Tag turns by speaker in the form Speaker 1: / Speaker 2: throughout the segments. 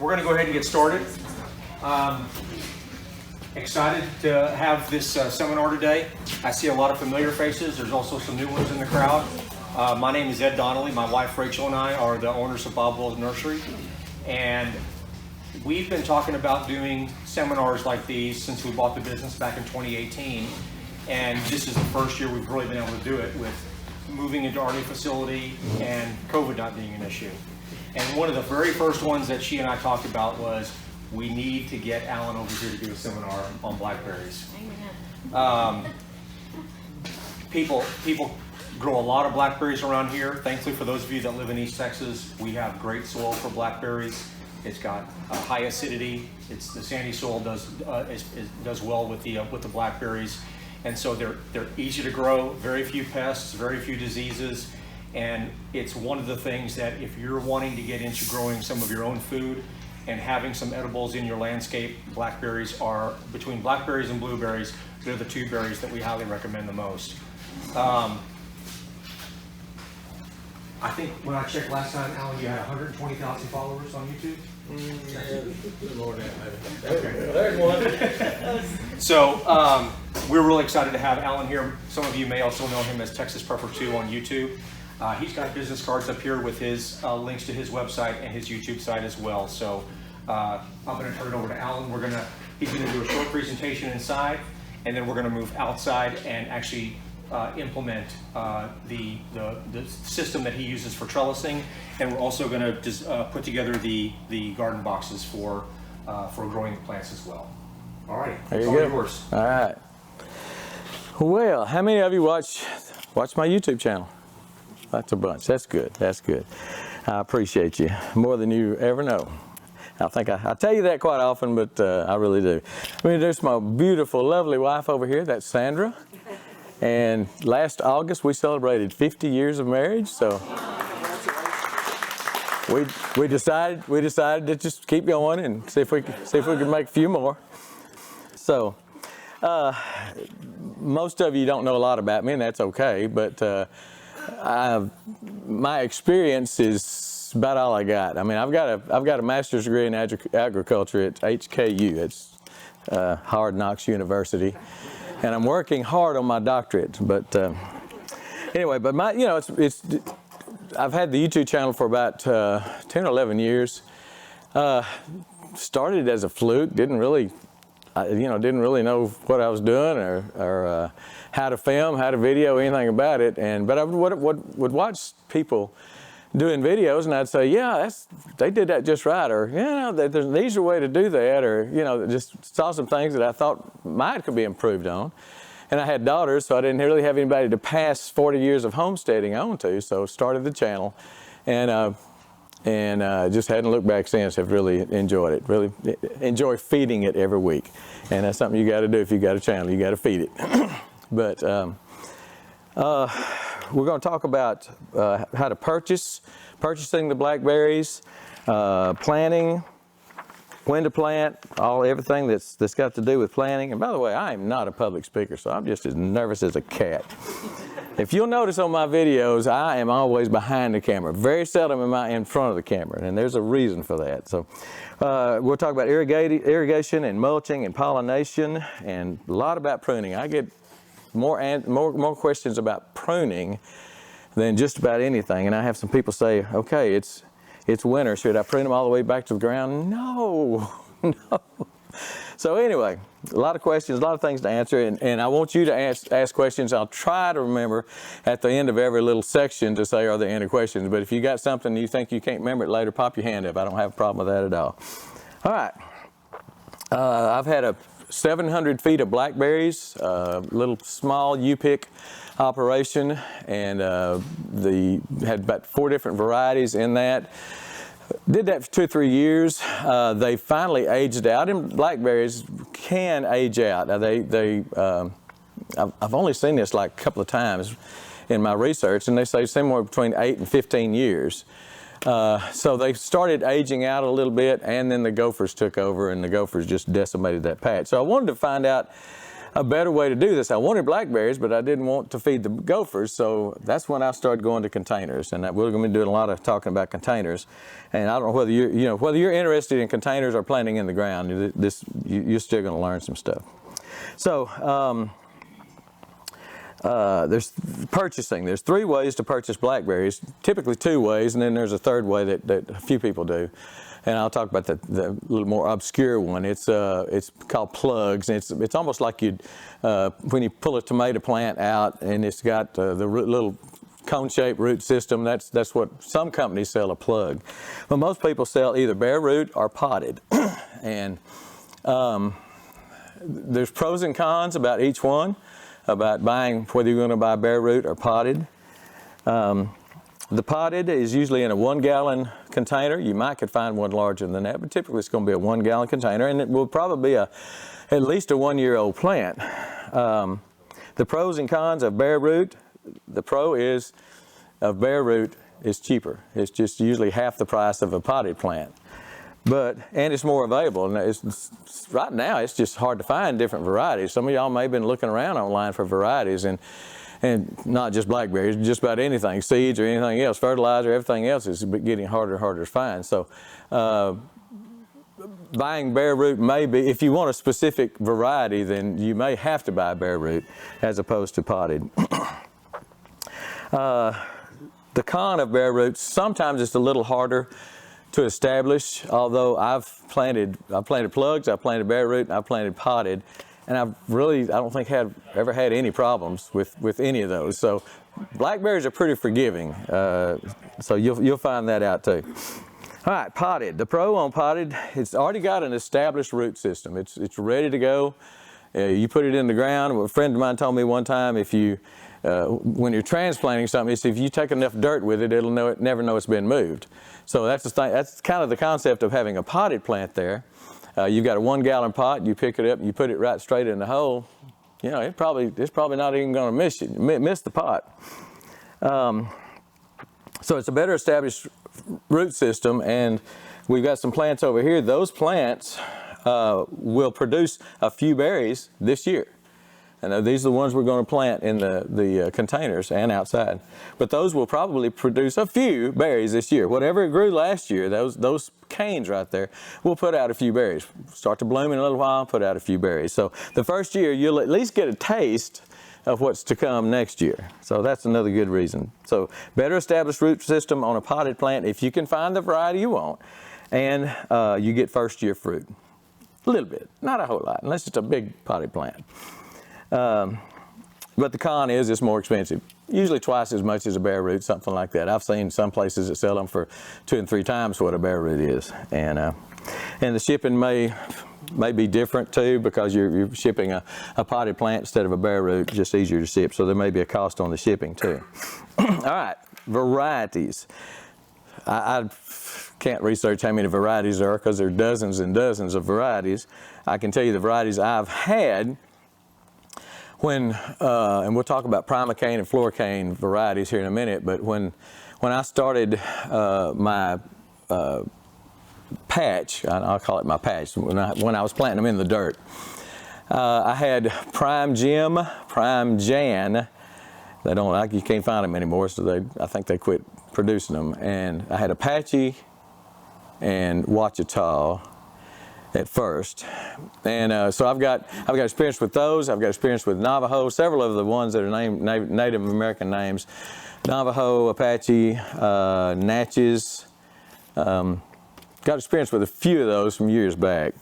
Speaker 1: we're going to go ahead and get started. Excited to have this seminar today. I see a lot of familiar faces. There's also some new ones in the crowd. My name is Ed Donnelly. My wife Rachel and I are the owners of Bob Will's Nursery. And we've been talking about doing seminars like these since we bought the business back in 2018. And this is the first year we've really been able to do it with moving into our new facility and COVID not being an issue. And one of the very first ones that she and I talked about was we need to get Alan over here to do a seminar on blackberries. People grow a lot of blackberries around here. Thankfully, for those of you that live in East Texas, we have great soil for blackberries. It's got high acidity. The sandy soil does well with the blackberries, and so they're easy to grow. Very few pests, very few diseases, and it's one of the things that if you're wanting to get into growing some of your own food and having some edibles in your landscape, blackberries are, between blackberries and blueberries, they're the two berries that we highly recommend the most. I think when I checked last time, Alan, you had 120,000 followers on YouTube?
Speaker 2: More than that.
Speaker 1: Okay.
Speaker 2: There's one.
Speaker 1: So we're really excited to have Alan here. Some of you may also know him as TexasPrepper2 on YouTube. He's got business cards up here with his links to his website and his YouTube site as well. So I'm going to turn it over to Alan. He's going to do a short presentation inside, and then we're going to move outside and actually implement the system that he uses for trellising, and we're also going to put together the garden boxes for growing plants as well. All right,
Speaker 2: There you go.
Speaker 1: Yours.
Speaker 2: All right. Well, how many of you watch my YouTube channel? That's a bunch. That's good. That's good. I appreciate you more than you ever know. I think I tell you that quite often, but I really do. I mean, there's my beautiful, lovely wife over here. That's Sandra. And last August we celebrated 50 years of marriage. So we decided to just keep going and see if we could make a few more. So most of you don't know a lot about me, and that's okay. But my experience is about all I got. I mean, I've got a master's degree in agriculture at HKU. It's Hard Knocks University, and I'm working hard on my doctorate. But anyway, but I've had the YouTube channel for about 10 or 11 years. Started as a fluke. Didn't really know what I was doing or how to film, how to video, anything about it. But I would watch people doing videos, and I'd say, yeah, they did that just right, or there's an easier way to do that, or just saw some things that I thought could be improved on. And I had daughters, so I didn't really have anybody to pass 40 years of homesteading on to, so started the channel, and just hadn't looked back since. Have really enjoyed it. Really enjoy feeding it every week, and that's something you got to do if you got a channel. You got to feed it. But we're going to talk about how to purchasing the blackberries, planting, when to plant, everything that's got to do with planting. And by the way, I am not a public speaker, so I'm just as nervous as a cat. If you'll notice on my videos, I am always behind the camera. Very seldom am I in front of the camera, and there's a reason for that. So we'll talk about irrigation and mulching and pollination, and a lot about pruning. I get more questions about pruning than just about anything, and I have some people say, okay, it's winter, should I prune them all the way back to the ground? No. So anyway, a lot of questions, a lot of things to answer, and I want you to ask questions. I'll try to remember at the end of every little section to say, are there any questions? But if you got something you think you can't remember it later, pop your hand up. I don't have a problem with that at all. All right. I've had 700 feet of blackberries, little small U-pick operation, and had about 4 different varieties in that. Did that for 2 or 3 years. They finally aged out, and blackberries can age out. I've only seen this like a couple of times in my research, and they say somewhere between 8 and 15 years. So they started aging out a little bit, and then the gophers took over, and the gophers just decimated that patch. So I wanted to find out a better way to do this. I wanted blackberries, but I didn't want to feed the gophers, so that's when I started going to containers. And we're going to be doing a lot of talking about containers. And I don't know whether whether you're interested in containers or planting in the ground. You're still going to learn some stuff. So there's purchasing. There's 3 ways to purchase blackberries. Typically 2 ways, and then there's a 3rd way that a few people do. And I'll talk about the little more obscure one. It's called plugs. And it's almost like when you pull a tomato plant out and it's got the little cone-shaped root system. That's what some companies sell, a plug. But most people sell either bare root or potted. And there's pros and cons about each one, about buying whether you're going to buy bare root or potted. The potted is usually in a 1-gallon container. You could find one larger than that, but typically it's going to be a 1-gallon container, and it will probably be at least a 1-year-old plant. The pros and cons of bare root. The pro of bare root is cheaper. It's just usually half the price of a potted plant, and it's more available. And right now it's just hard to find different varieties. Some of y'all may have been looking around online for varieties, and not just blackberries, just about anything, seeds or anything else, fertilizer, everything else is getting harder and harder to find. So buying bare root may be, if you want a specific variety, then you may have to buy bare root as opposed to potted. The con of bare root, sometimes it's a little harder to establish, although I've planted plugs, I've planted bare root, and I've planted potted. And I don't think ever had any problems with any of those. So blackberries are pretty forgiving. So you'll find that out too. All right, potted. The pro on potted, it's already got an established root system. It's ready to go. You put it in the ground. A friend of mine told me one time, when you're transplanting something, if you take enough dirt with it, it'll never know it's been moved. So that's the thing. That's kind of the concept of having a potted plant there. You've got a 1-gallon pot, you pick it up, you put it right straight in the hole, it's probably not even going to miss the pot. So it's a better established root system, and we've got some plants over here. Those plants will produce a few berries this year. And these are the ones we're going to plant in the containers and outside. But those will probably produce a few berries this year. Whatever it grew last year, those canes right there, will put out a few berries. Start to bloom in a little while, put out a few berries. So the first year, you'll at least get a taste of what's to come next year. So that's another good reason. So better established root system on a potted plant if you can find the variety you want. And you get first year fruit. A little bit, not a whole lot, unless it's a big potted plant. But the con is it's more expensive. Usually twice as much as a bare root, something like that. I've seen some places that sell them for 2 and 3 times what a bare root is. And the shipping may be different too, because you're shipping a potted plant instead of a bare root, just easier to ship. So there may be a cost on the shipping too. All right, varieties. I can't research how many varieties there are, because there are dozens and dozens of varieties. I can tell you the varieties I've had and we'll talk about Primocane and floricane varieties here in a minute, but when I started my patch, I'll call it my patch, when I was planting them in the dirt, I had Prime Jim, Prime Jan. You can't find them anymore, so I think they quit producing them. And I had Apache and Ouachita at first, and so I've got experience with those. I've got experience with Navajo, several of the ones that are Native American names, Navajo, Apache, Natchez. Got experience with a few of those from years back,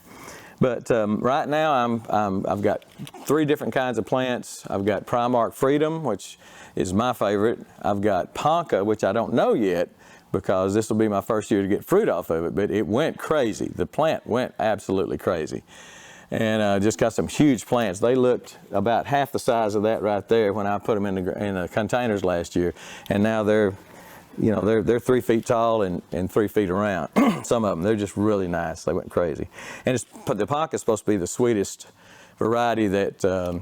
Speaker 2: but right now I've got 3 different kinds of plants. I've got Primark Freedom, which is my favorite. I've got Ponca, which I don't know yet, because this will be my first year to get fruit off of it, but it went crazy. The plant went absolutely crazy. And just got some huge plants. They looked about half the size of that right there when I put them in the containers last year. And now they're 3 feet tall and 3 feet around. Some of them, they're just really nice. They went crazy. And the Ponca is supposed to be the sweetest variety that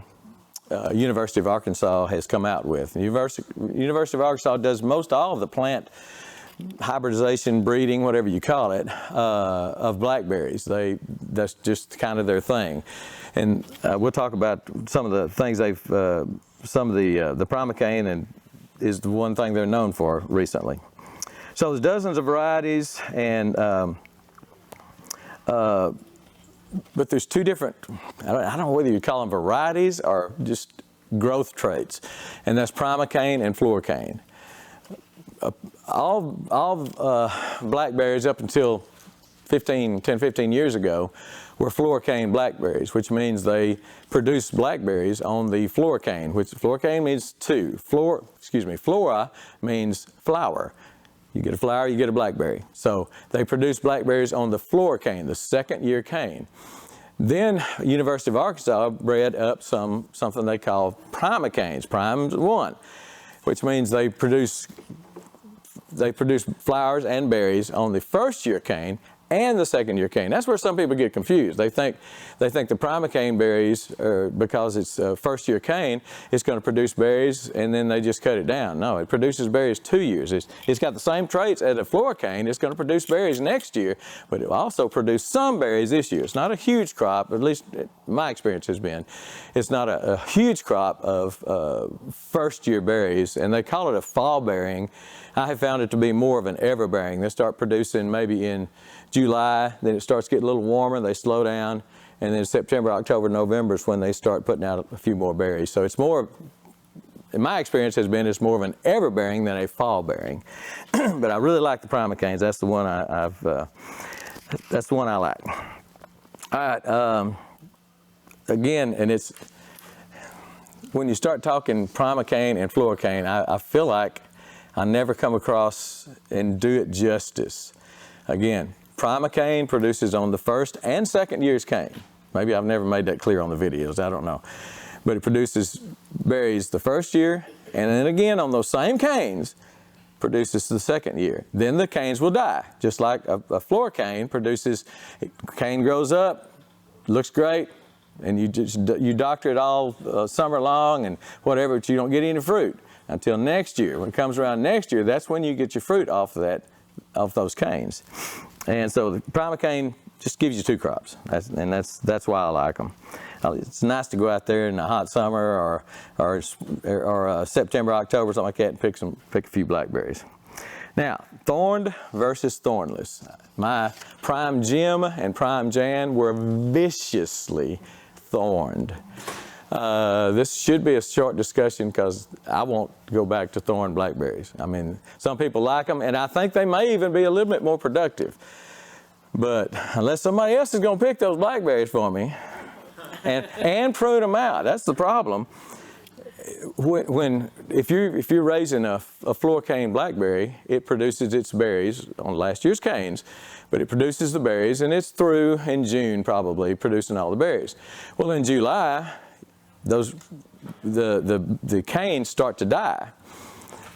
Speaker 2: University of Arkansas has come out with. The University of Arkansas does most all of the plant hybridization, breeding, whatever you call it, of blackberries. That's just kind of their thing. And we'll talk about some of the things they've, some of the Primocane and is the one thing they're known for recently. So there's dozens of varieties, and but there's two different, I don't know whether you call them varieties or just growth traits, and that's Primocane and floricane. All blackberries up until 10, 15 years ago were floricane blackberries, which means they produce blackberries on the floricane, which floricane means two. Flora means flower. You get a flower, you get a blackberry. So they produce blackberries on the floricane, the second year cane. Then University of Arkansas bred up something they call primocanes, prime 1, which means they produce flowers and berries on the first year cane and the second year cane. That's where some people get confused. They think the Primocane berries, because it's first year cane, it's going to produce berries and then they just cut it down. No, it produces berries 2 years. It's got the same traits as a floricane. It's going to produce berries next year, but it will also produce some berries this year. It's not a huge crop, at least my experience has been. It's not a huge crop of first year berries, and they call it a fall bearing. I have found it to be more of an ever bearing. They start producing maybe in July, then it starts getting a little warmer, they slow down, and then September, October, November is when they start putting out a few more berries. So it's more, in my experience has been, it's more of an ever bearing than a fall bearing. But I really like the Primocanes. That's the one that's the one I like. All right, again, and it's, when you start talking Primocane and floricane, I feel like I never come across and do it justice. Again, Primocane produces on the first and second year's cane. Maybe I've never made that clear on the videos, I don't know. But it produces berries the first year, and then again on those same canes, produces the second year. Then the canes will die, just like a floricane produces. Cane grows up, looks great, and you doctor it all summer long and whatever, but you don't get any fruit until next year. When it comes around next year, that's when you get your fruit off those canes. And so the Primocane just gives you 2 crops, that's why I like them. It's nice to go out there in the hot summer or September, October, something like that, and pick a few blackberries. Now, thorned versus thornless. My Prime Jim and Prime Jan were viciously thorned. This should be a short discussion because I won't go back to thorned blackberries. I mean, some people like them, and I think they may even be a little bit more productive. But unless somebody else is going to pick those blackberries for me and prune them out, that's the problem. If you're raising a floricane blackberry, it produces its berries on last year's canes, but it produces the berries, and it's through in June probably producing all the berries. Well, in July, the canes start to die.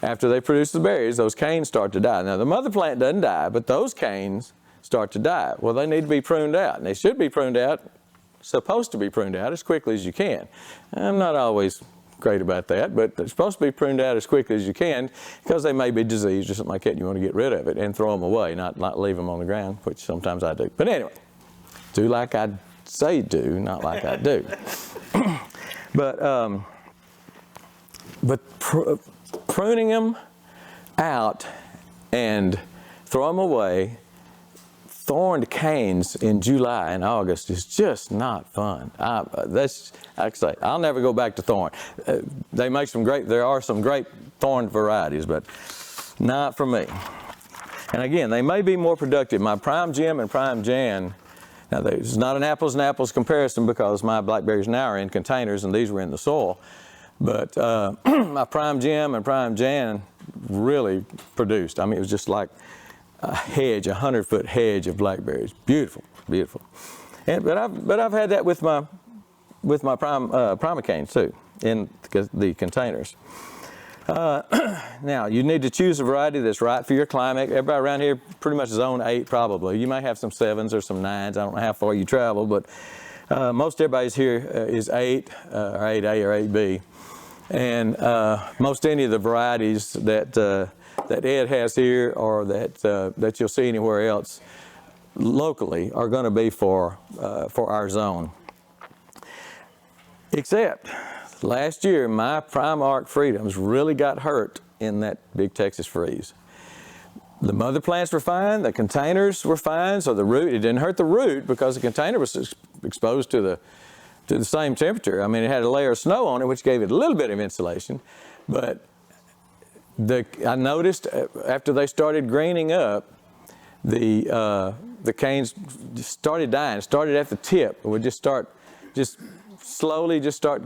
Speaker 2: After they produce the berries, those canes start to die. Now the mother plant doesn't die, but those canes start to die. Well, they need to be pruned out, and they should be pruned out, supposed to be pruned out as quickly as you can. I'm not always great about that, but they're supposed to be pruned out as quickly as you can because they may be diseased or something like that, and you want to get rid of it and throw them away, not leave them on the ground, which sometimes I do. But anyway, do like I say do, not like I do. But pruning them out and throw them away, thorned canes in July and August is just not fun. I'll never go back to thorn. There are some great thorned varieties, but not for me. And again, they may be more productive. My Prime Jim and Prime Jan, now there's not an apples and apples comparison because my blackberries now are in containers and these were in the soil. But my Prime Jim and Prime Jan really produced. I mean, it was just like a hedge, 100-foot hedge of blackberries. Beautiful, beautiful. But I've had that with my Primocane too, in the containers. Now you need to choose a variety that's right for your climate. Everybody around here pretty much zone 8 probably. You may have some 7s or some 9s. I don't know how far you travel, but most everybody's here is 8 or 8A or 8B. And most any of the varieties that that Ed has here or that you'll see anywhere else locally are going to be for our zone. Except last year, my Primark Freedoms really got hurt in that big Texas freeze. The mother plants were fine, the containers were fine, so the root, it didn't hurt the root because the container was exposed to the same temperature. I mean, it had a layer of snow on it, which gave it a little bit of insulation, but I noticed after they started greening up, the canes just started dying. It started at the tip. It would just slowly start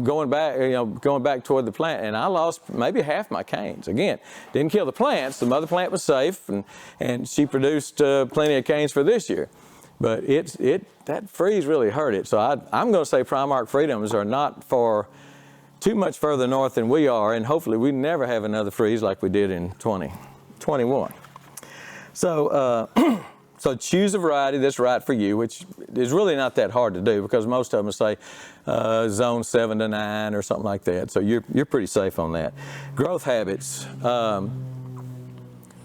Speaker 2: going back toward the plant, and I lost maybe half my canes. Again, didn't kill the plants. The mother plant was safe, and she produced plenty of canes for this year. But that freeze really hurt it. So I'm going to say Primark Freedoms are not for too much further north than we are, and hopefully we never have another freeze like we did in 2021. So. So choose a variety that's right for you, which is really not that hard to do because most of them say zone 7 to 9 or something like that. So you're pretty safe on that. Growth habits.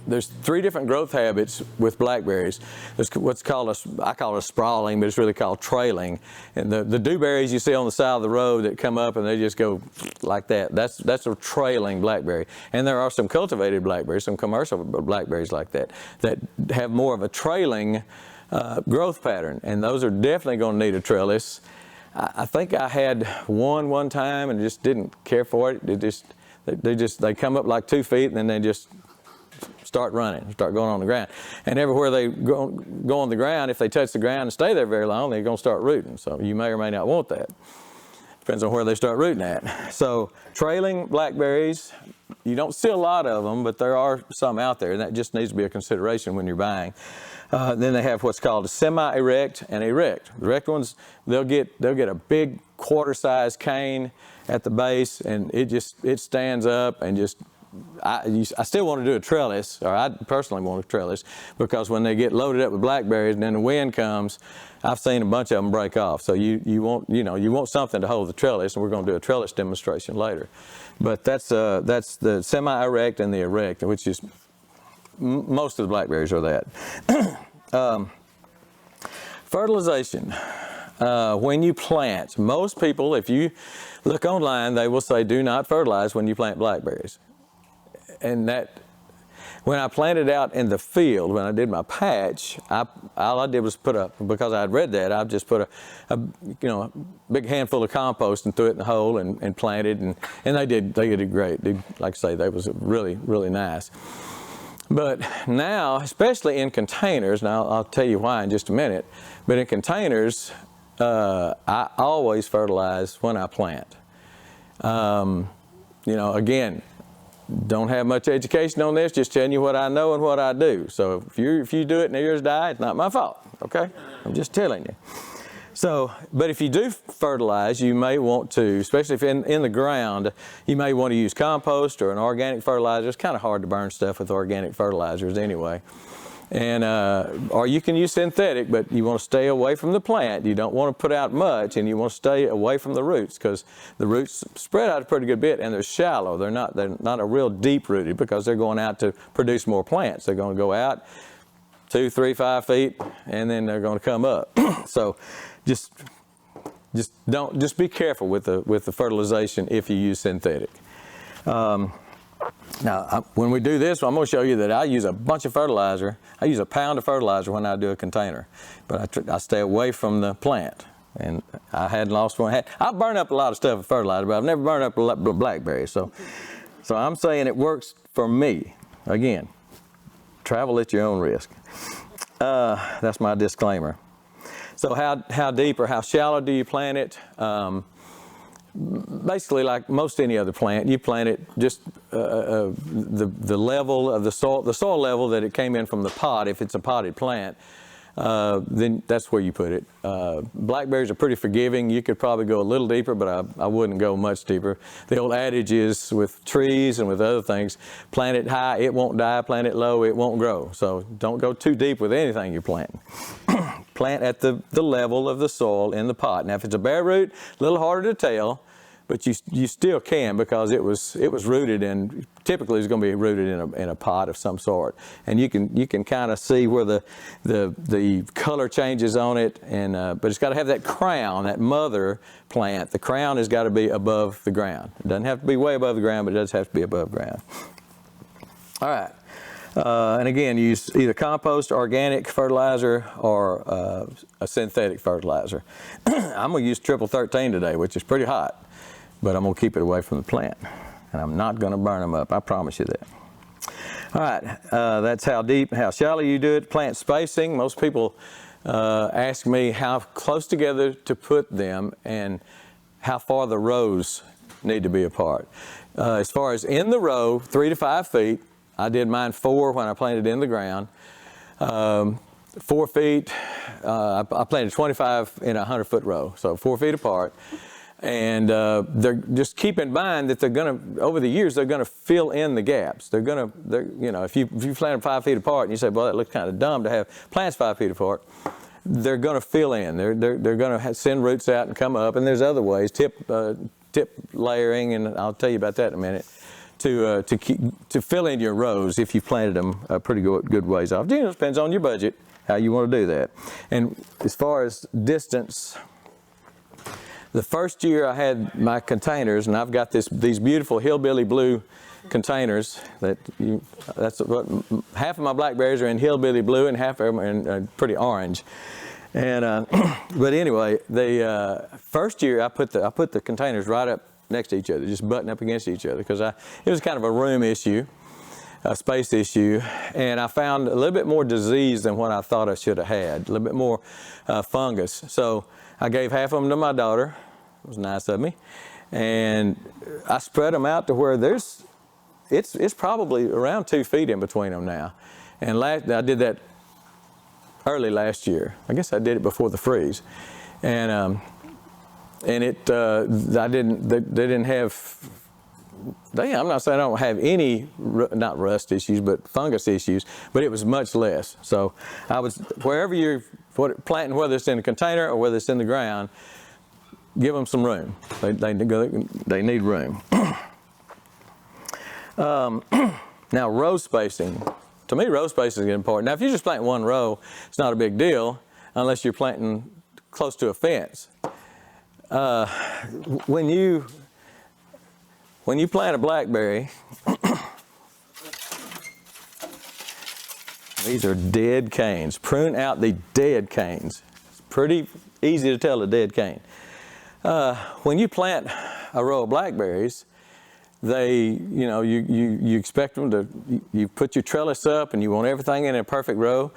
Speaker 2: There's 3 different growth habits with blackberries. There's what's called I call it a sprawling, but it's really called trailing. And the dewberries you see on the side of the road that come up and they just go like that, that's a trailing blackberry. And there are some cultivated blackberries, some commercial blackberries like that have more of a trailing growth pattern. And those are definitely going to need a trellis. I think I had one time and just didn't care for it. They come up like 2 feet and then they just start running, start going on the ground. And everywhere they go on the ground, if they touch the ground and stay there very long, they're going to start rooting. So you may or may not want that. Depends on where they start rooting at. So trailing blackberries, you don't see a lot of them, but there are some out there, and that just needs to be a consideration when you're buying. Then they have what's called a semi-erect and erect. The erect ones, they'll get a big quarter-size cane at the base, and it stands up and just. I still want to do a trellis, or I personally want a trellis, because when they get loaded up with blackberries and then the wind comes, I've seen a bunch of them break off. So you want something to hold the trellis, and we're going to do a trellis demonstration later. But that's the semi-erect and the erect, which is most of the blackberries are that. Fertilization. When you plant, most people, if you look online, they will say do not fertilize when you plant blackberries. And that, when I planted out in the field, when I did my patch, all I did was because I had read that, I just put a big handful of compost and threw it in the hole and planted, and they did great. Like I say, they was really, really nice. But now, especially in containers, now I'll tell you why in just a minute, but in containers, I always fertilize when I plant. Again, don't have much education on this, just telling you what I know and what I do. So if you do it and yours die, it's not my fault, okay? I'm just telling you. So, but if you do fertilize, you may want to, especially if in the ground, you may want to use compost or an organic fertilizer. It's kind of hard to burn stuff with organic fertilizers anyway. And, or you can use synthetic, but you want to stay away from the plant. You don't want to put out much, and you want to stay away from the roots, because the roots spread out a pretty good bit, and they're shallow. They're not a real deep rooted, because they're going out to produce more plants. They're going to go out 2, 3, 5 feet, and then they're going to come up. So just be careful with the fertilization if you use synthetic. Now, when we do this, I'm going to show you that I use a bunch of fertilizer. I use a pound of fertilizer when I do a container, but I stay away from the plant. And I hadn't lost one. I burn up a lot of stuff with fertilizer, but I've never burned up a blackberry. So I'm saying it works for me. Again, travel at your own risk. That's my disclaimer. So how deep or how shallow do you plant it? Basically, like most any other plant, you plant it just the level of the soil level that it came in from the pot. If it's a potted plant, then that's where you put it. Blackberries are pretty forgiving. You could probably go a little deeper, but I wouldn't go much deeper. The old adage is with trees and with other things, plant it high, it won't die. Plant it low, it won't grow. So don't go too deep with anything you're planting. Plant at the level of the soil in the pot. Now, if it's a bare root, a little harder to tell, but you still can, because it was rooted in, typically it's going to be rooted in a pot of some sort, and you can kind of see where the color changes on it, and but it's got to have that crown, that mother plant. The crown has got to be above the ground. It doesn't have to be way above the ground, but it does have to be above ground. All right. And again, use either compost, organic fertilizer, or a synthetic fertilizer. I'm going to use triple 13 today, which is pretty hot, but I'm going to keep it away from the plant, and I'm not going to burn them up. I promise you that. All right, that's how deep, how shallow you do it. Plant spacing. Most people ask me how close together to put them and how far the rows need to be apart. As far as in the row, 3 to 5 feet. I did mine 4 when I planted in the ground. 4 feet, I planted 25 in a 100-foot row, so 4 feet apart. And they're just keep in mind that they're going to, over the years, they're going to fill in the gaps. They're going to, you know, if you plant them 5 feet apart and you say, well, that looks kind of dumb to have plants 5 feet apart, they're going to fill in. They're going to send roots out and come up. And there's other ways, tip layering, and I'll tell you about that in a minute, to fill in your rows if you planted them pretty good ways off. You know, it depends on your budget, how you want to do that. And as far as distance, the first year I had my containers, and I've got these beautiful hillbilly blue containers that's what half of my blackberries are in hillbilly blue and half of them are in pretty orange. And but anyway, the first year I put the containers right up next to each other, just button up against each other, because it was kind of a room issue, a space issue, and I found a little bit more disease than what I thought I should have had, a little bit more fungus. So I gave half of them to my daughter. It was nice of me, and I spread them out to where it's probably around 2 feet in between them now. And I did that early last year. I guess I did it before the freeze, and it they didn't have. I'm not saying I don't have any, not rust issues, but fungus issues, but it was much less. So I was, wherever you're planting, whether it's in a container or whether it's in the ground, give them some room. They need room. Now, row spacing. To me, row spacing is important. Now, if you just plant one row, it's not a big deal unless you're planting close to a fence. When you plant a blackberry, these are dead canes. Prune out the dead canes. It's pretty easy to tell a dead cane. When you plant a row of blackberries, you expect them to, you put your trellis up and you want everything in a perfect row.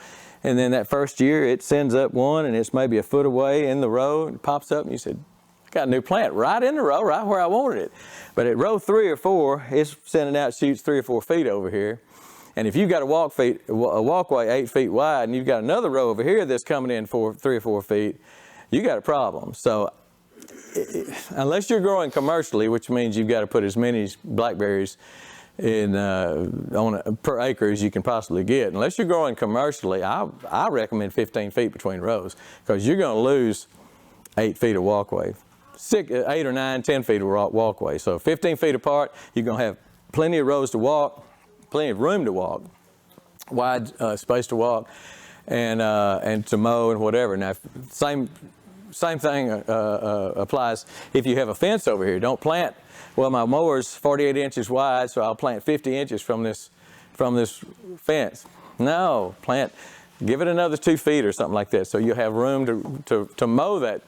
Speaker 2: And then that first year it sends up one and it's maybe a foot away in the row and it pops up and you said, I got a new plant right in the row, right where I wanted it. But at row 3 or 4, it's sending out shoots 3 or 4 feet over here. And if you've got a walkway 8 feet wide and you've got another row over here that's coming in 3 or 4 feet, you got a problem. So unless you're growing commercially, which means you've got to put as many blackberries in per acre as you can possibly get. Unless you're growing commercially, I recommend 15 feet between rows, because you're going to lose 8 feet of walkway. 8 or 9, 10 feet of walkway. So 15 feet apart, you're going to have plenty of rows to walk, plenty of room to walk, wide space to walk, and to mow and whatever. Now, same thing applies if you have a fence over here. Don't plant, well, my mower's 48 inches wide, so I'll plant 50 inches from this fence. No, give it another 2 feet or something like that, so you'll have room to mow that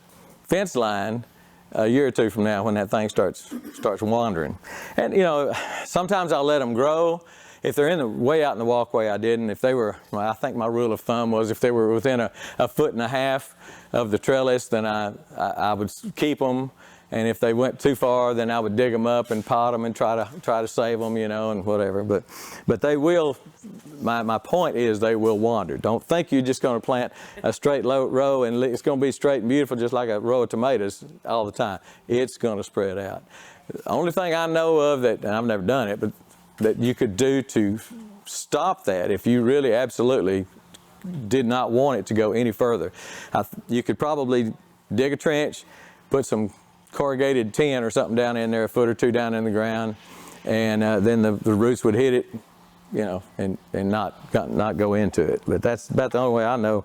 Speaker 2: fence line a year or 2 from now when that thing starts wandering. And sometimes I'll let them grow. If they're way out in the walkway, I didn't. If they were, I think my rule of thumb was if they were within a 1.5 feet of the trellis, then I would keep them. And if they went too far, then I would dig them up and pot them and try to save them, and whatever. But they will. My point is they will wander. Don't think you're just going to plant a straight row and it's going to be straight and beautiful just like a row of tomatoes all the time. It's going to spread out. The only thing I know of that, and I've never done it, but that you could do to stop that if you really absolutely did not want it to go any further. You could probably dig a trench, put some corrugated tin or something down in there, a foot or two down in the ground, and then the roots would hit it, you know, and not go into it. But that's about the only way I know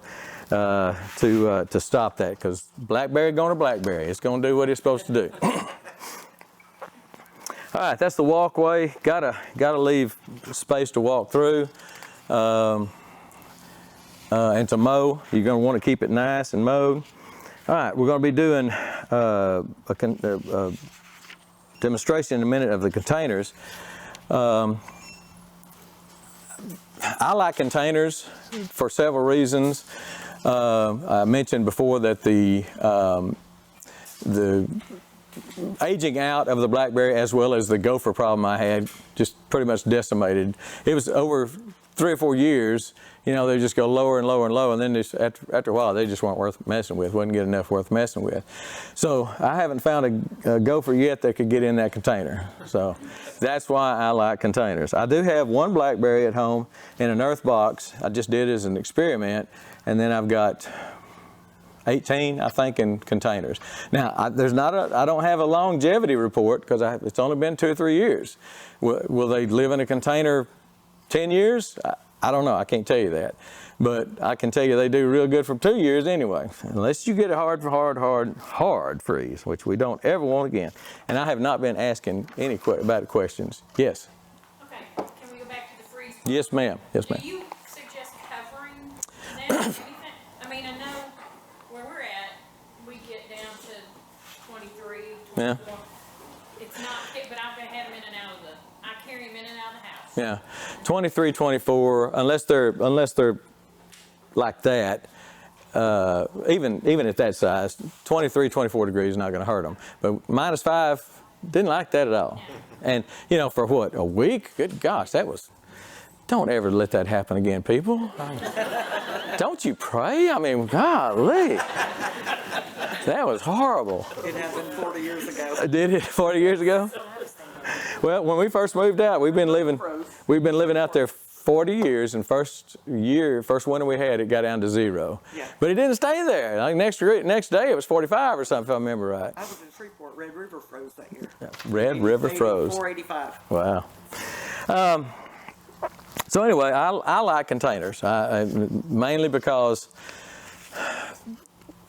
Speaker 2: to stop that, because blackberry going to blackberry. It's going to do what it's supposed to do. All right, that's the walkway. Gotta leave space to walk through. And to mow, you're going to want to keep it nice and mowed. All right, we're going to be doing a demonstration in a minute of the containers. I like containers for several reasons. I mentioned before that the aging out of the blackberry, as well as the gopher problem I had, just pretty much decimated. It was over 3 or 4 years, you know, they just go lower and lower and lower, and then after a while they just weren't worth messing with, wasn't good enough worth messing with. So I haven't found a gopher yet that could get in that container. So that's why I like containers. I do have one blackberry at home in an earth box. I just did it as an experiment, and then I've got 18, I think, in containers. Now, I don't have a longevity report, because it's only been 2 or 3 years. Will they live in a container 10 years? I don't know. I can't tell you that. But I can tell you they do real good for 2 years anyway, unless you get a hard freeze, which we don't ever want again. And I have not been asking any about questions. Yes?
Speaker 3: Okay, can we go back to the freeze?
Speaker 2: Yes, ma'am. Yes, ma'am.
Speaker 3: Do you suggest covering that? I mean, I know where we're at, we get down to 23, 24.
Speaker 2: Yeah.
Speaker 3: It's not, but I've had them in and out of I carry them in and out of the house.
Speaker 2: Yeah, 23, 24, unless they're like that, even at that size, 23, 24 degrees is not going to hurt them. But -5, didn't like that at all. And, you know, for what, a week? Good gosh, don't ever let that happen again, people. Don't you pray? I mean, golly. That was horrible.
Speaker 4: It happened 40 years ago.
Speaker 2: Did it 40 years ago? Well, when we first moved out, we've been living out there 40 years, and first winter we had, it got down to 0.
Speaker 4: Yeah.
Speaker 2: But it didn't stay there. Like next day it was 45 or something, if I remember right.
Speaker 4: I was in Freeport. Red River froze that year.
Speaker 2: Yeah, Red River froze.
Speaker 4: 485.
Speaker 2: Wow. So anyway, I like containers, mainly because,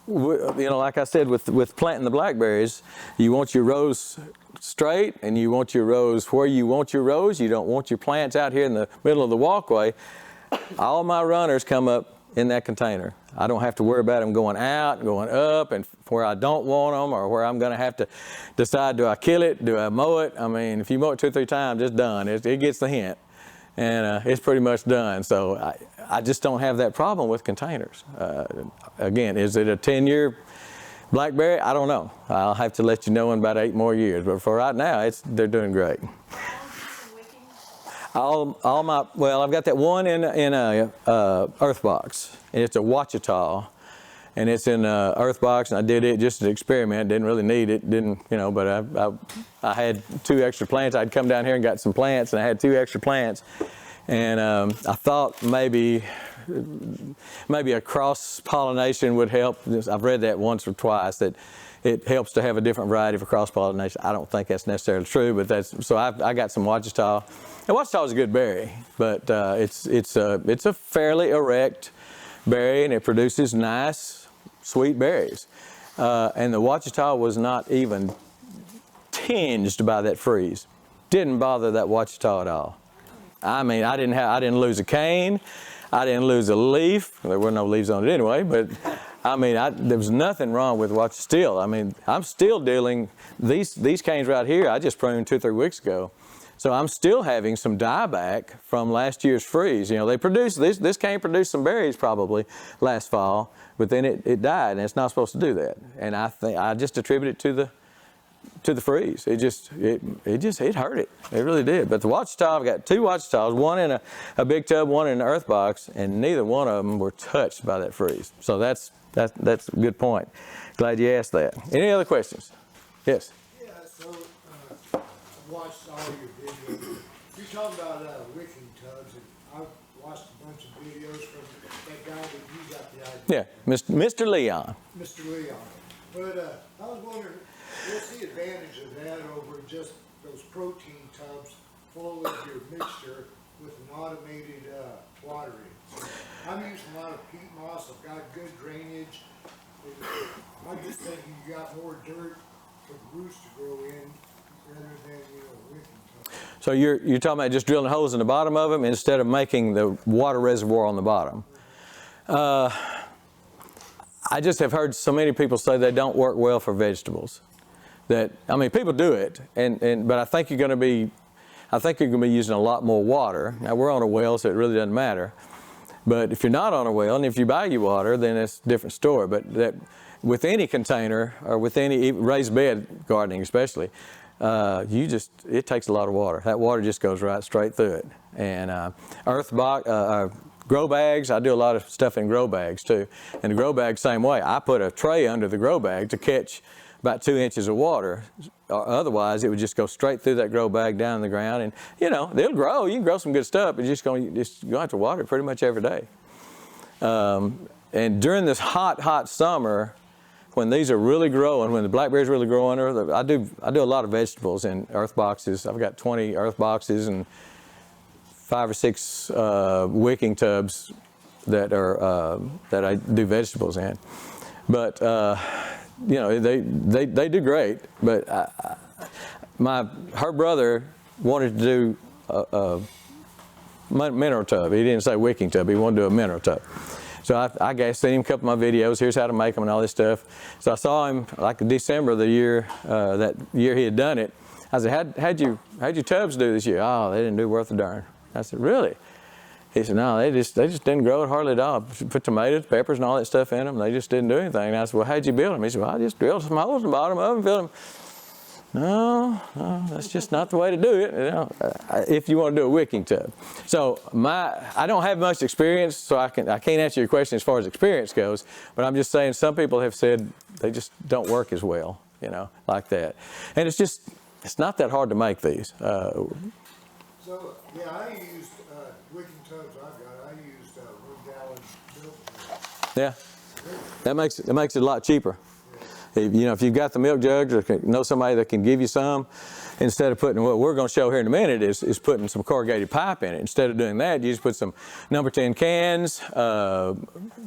Speaker 2: you know, like I said, with planting the blackberries, you want your rows straight, and you want your rows where you want your rows. You don't want your plants out here in the middle of the walkway. All my runners come up in that container. I don't have to worry about them going out, going up, and where I don't want them, or where I'm going to have to decide, do I kill it, do I mow it? I mean, if you mow it 2 or 3 times, it's done. It gets the hint, and it's pretty much done. So I just don't have that problem with containers. Again, is it a 10-year blackberry? I don't know. I'll have to let you know in about 8 more years. But for right now, they're doing great. Well, I've got that one in a earth box, and it's a Wachita, and it's in a earth box, and I did it just as an experiment. Didn't really need it, but I had 2 extra plants. I'd come down here and got some plants, and I had 2 extra plants, and I thought maybe a cross-pollination would help. I've read that once or twice, that it helps to have a different variety for cross-pollination. I don't think that's necessarily true, but so I got some Wachita. And Wachita is a good berry, but it's a fairly erect berry, and it produces nice, sweet berries. And the Wachita was not even tinged by that freeze. Didn't bother that Wachita at all. I mean, I didn't lose a cane. I didn't lose a leaf. There were no leaves on it anyway, but I mean, there was nothing wrong with Wachita still. I mean, I'm still dealing, these canes right here, I just pruned 2 or 3 weeks ago. So I'm still having some dieback from last year's freeze. You know, they produced, this cane produced some berries probably last fall, but then it died, and it's not supposed to do that. And I just attribute it to the freeze. It hurt it. It really did. But the Wachita, I've got 2 Wachitas, one in a big tub, one in an earth box, and neither one of them were touched by that freeze. So that's a good point. Glad you asked that. Any other questions? Yes?
Speaker 5: Yeah, so I watched all your videos. You're talking about wicking tubs, and I've watched a bunch of videos from that guy that you got the idea.
Speaker 2: Yeah, Mr. Leon.
Speaker 5: Mr. Leon. But I was wondering, What's the advantage of that over just those protein tubs full of your mixture with an automated watering? I'm using a lot of peat moss, I've got good drainage. I'm just thinking you got more dirt for the roots to grow in rather than, wicking tubs.
Speaker 2: So you're talking about just drilling holes in the bottom of them instead of making the water reservoir on the bottom. I just have heard so many people say they don't work well for vegetables. That, I mean, people do it, but I think you're going to be using a lot more water. Now we're on a well, so it really doesn't matter. But if you're not on a well, and if you buy your water, then it's a different story. But that, with any container or with any raised bed gardening, especially, it takes a lot of water. That water just goes right straight through it. And grow bags, I do a lot of stuff in grow bags too. And the grow bag, same way. I put a tray under the grow bag to catch about 2 inches of water. Otherwise, it would just go straight through that grow bag down in the ground. And, they'll grow. You can grow some good stuff, but you're going to have to water it pretty much every day. And during this hot summer, when these are really growing, when the blackberries really growing, I do a lot of vegetables in earth boxes. I've got 20 earth boxes and 5 or 6 wicking tubs that I do vegetables in. But they do great. But her brother wanted to do a mineral tub. He didn't say wicking tub. He wanted to do a mineral tub. So I seen him a couple of my videos. Here's how to make them and all this stuff. So I saw him like in December of the year, that year he had done it. I said, how'd your tubs do this year? Oh, they didn't do worth a darn. I said, really? He said, no, they just didn't grow it hardly at all. Put tomatoes, peppers, and all that stuff in them. They just didn't do anything. And I said, well, how'd you build them? He said, well, I just drilled some holes in the bottom of them and filled them. No, that's just not the way to do it, if you want to do a wicking tub. So I don't have much experience, so I can't answer your question as far as experience goes, but I'm just saying some people have said they just don't work as well, like that. And it's not that hard to make these.
Speaker 5: So, yeah, I used wicking tubs I used 1 gallon milk.
Speaker 2: Yeah, that makes it a lot cheaper. If you've got the milk jugs or know somebody that can give you some, instead of putting what we're going to show here in a minute is putting some corrugated pipe in it. Instead of doing that, you just put some number 10 cans,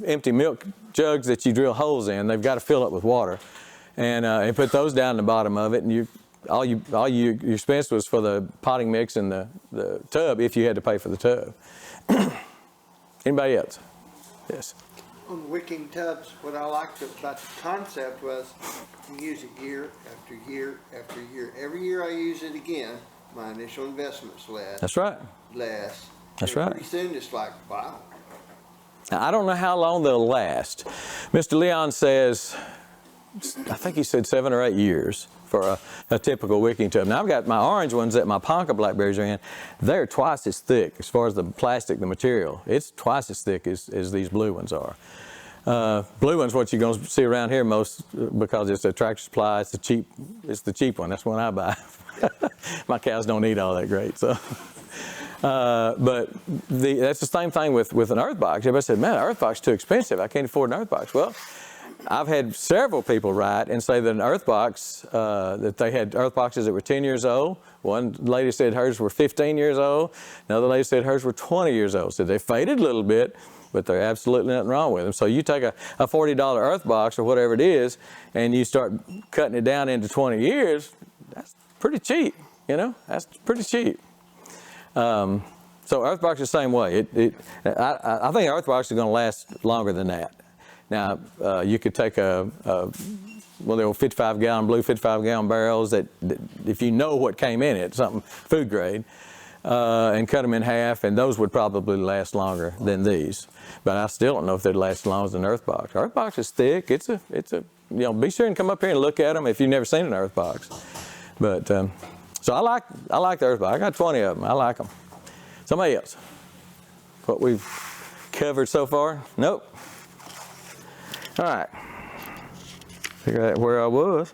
Speaker 2: empty milk jugs that you drill holes in. They've got to fill up with water, and put those down in the bottom of it. And all your expense was for the potting mix and the tub, if you had to pay for the tub. Anybody else? Yes.
Speaker 6: On wicking tubs, what I liked about the concept was you use it year after year after year. Every year I use it again, my initial investment's less.
Speaker 2: That's right.
Speaker 6: Less.
Speaker 2: That's
Speaker 6: and
Speaker 2: right.
Speaker 6: Pretty soon it's like, wow.
Speaker 2: Now, I don't know how long they'll last. Mr. Leon says, I think he said 7 or 8 years for a typical wicking tub. Now I've got my orange ones that my Ponca blackberries are in. They're twice as thick as far as the plastic, the material. It's twice as thick as these blue ones are. Blue one's what you're going to see around here most because it's a Tractor Supply. It's the cheap one. That's one I buy. My cows don't eat all that great, so. But that's the same thing with an earth box. Everybody said, man, an earth box is too expensive. I can't afford an earth box. Well, I've had several people write and say that an earth box, that they had earth boxes that were 10 years old. One lady said hers were 15 years old. Another lady said hers were 20 years old. So they faded a little bit, but there's absolutely nothing wrong with them. So you take a $40 earth box or whatever it is, and you start cutting it down into 20 years, that's pretty cheap, That's pretty cheap. So earth box is the same way. I think earth box is going to last longer than that. Now, you could take the old 55-gallon, blue 55-gallon barrels that if you know what came in it, something food grade, and cut them in half, and those would probably last longer than these. But I still don't know if they'd last as long as an earth box. Earth box is thick. Be sure and come up here and look at them if you've never seen an earth box. But so I like the earth box. I got 20 of them. I like them. Somebody else? What we've covered so far? Nope. All right. Figure out where I was.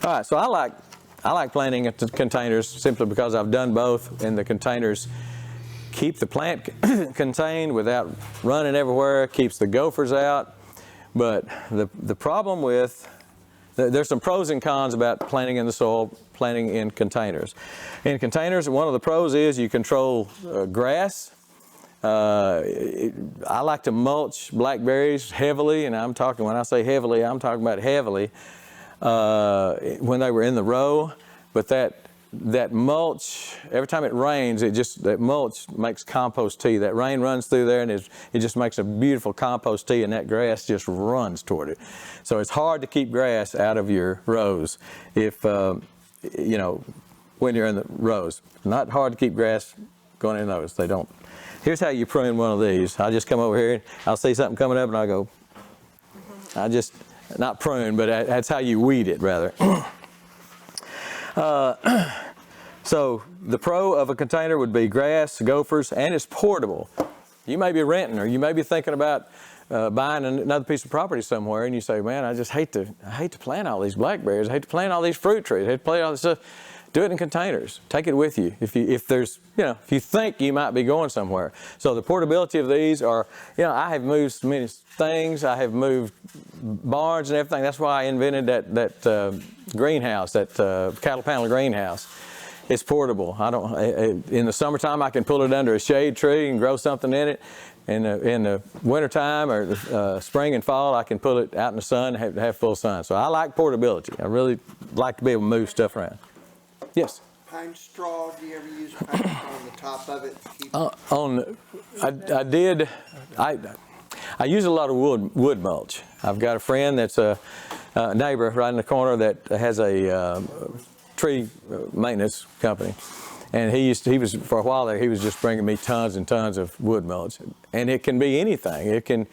Speaker 2: All right. So I like planting in containers simply because I've done both, and the containers keep the plant contained without running everywhere, keeps the gophers out. But the problem with, there's some pros and cons about planting in the soil, planting in containers. In containers, one of the pros is you control grass. I like to mulch blackberries heavily, and when I say heavily, I'm talking about heavily when they were in the row. But that mulch, every time it rains, that mulch makes compost tea. That rain runs through there, and it just makes a beautiful compost tea, and that grass just runs toward it. So it's hard to keep grass out of your rows if, you know, when you're in the rows. Not hard to keep grass going in those. They don't. Here's how you prune one of these. I just come over here, I'll see something coming up, and I go, not prune, but that's how you weed it, rather. So the pro of a container would be grass, gophers, and it's portable. You may be renting, or you may be thinking about buying another piece of property somewhere, and you say, man, I hate to plant all these blackberries. I hate to plant all these fruit trees. I hate to plant all this stuff. Do it in containers. Take it with you. If you think you might be going somewhere. So the portability of these are, I have moved so many things. I have moved barns and everything. That's why I invented that greenhouse, that cattle panel greenhouse. It's portable. In the summertime, I can pull it under a shade tree and grow something in it. In the wintertime or the spring and fall, I can pull it out in the sun and have full sun. So I like portability. I really like to be able to move stuff around. Yes?
Speaker 6: Pine straw, do you ever use pine straw on the top of it? I use a lot of wood mulch. I've got a friend that's a neighbor right in the corner that has a tree maintenance company. And he was for a while there, he was just bringing me tons and tons of wood mulch. And it can be anything.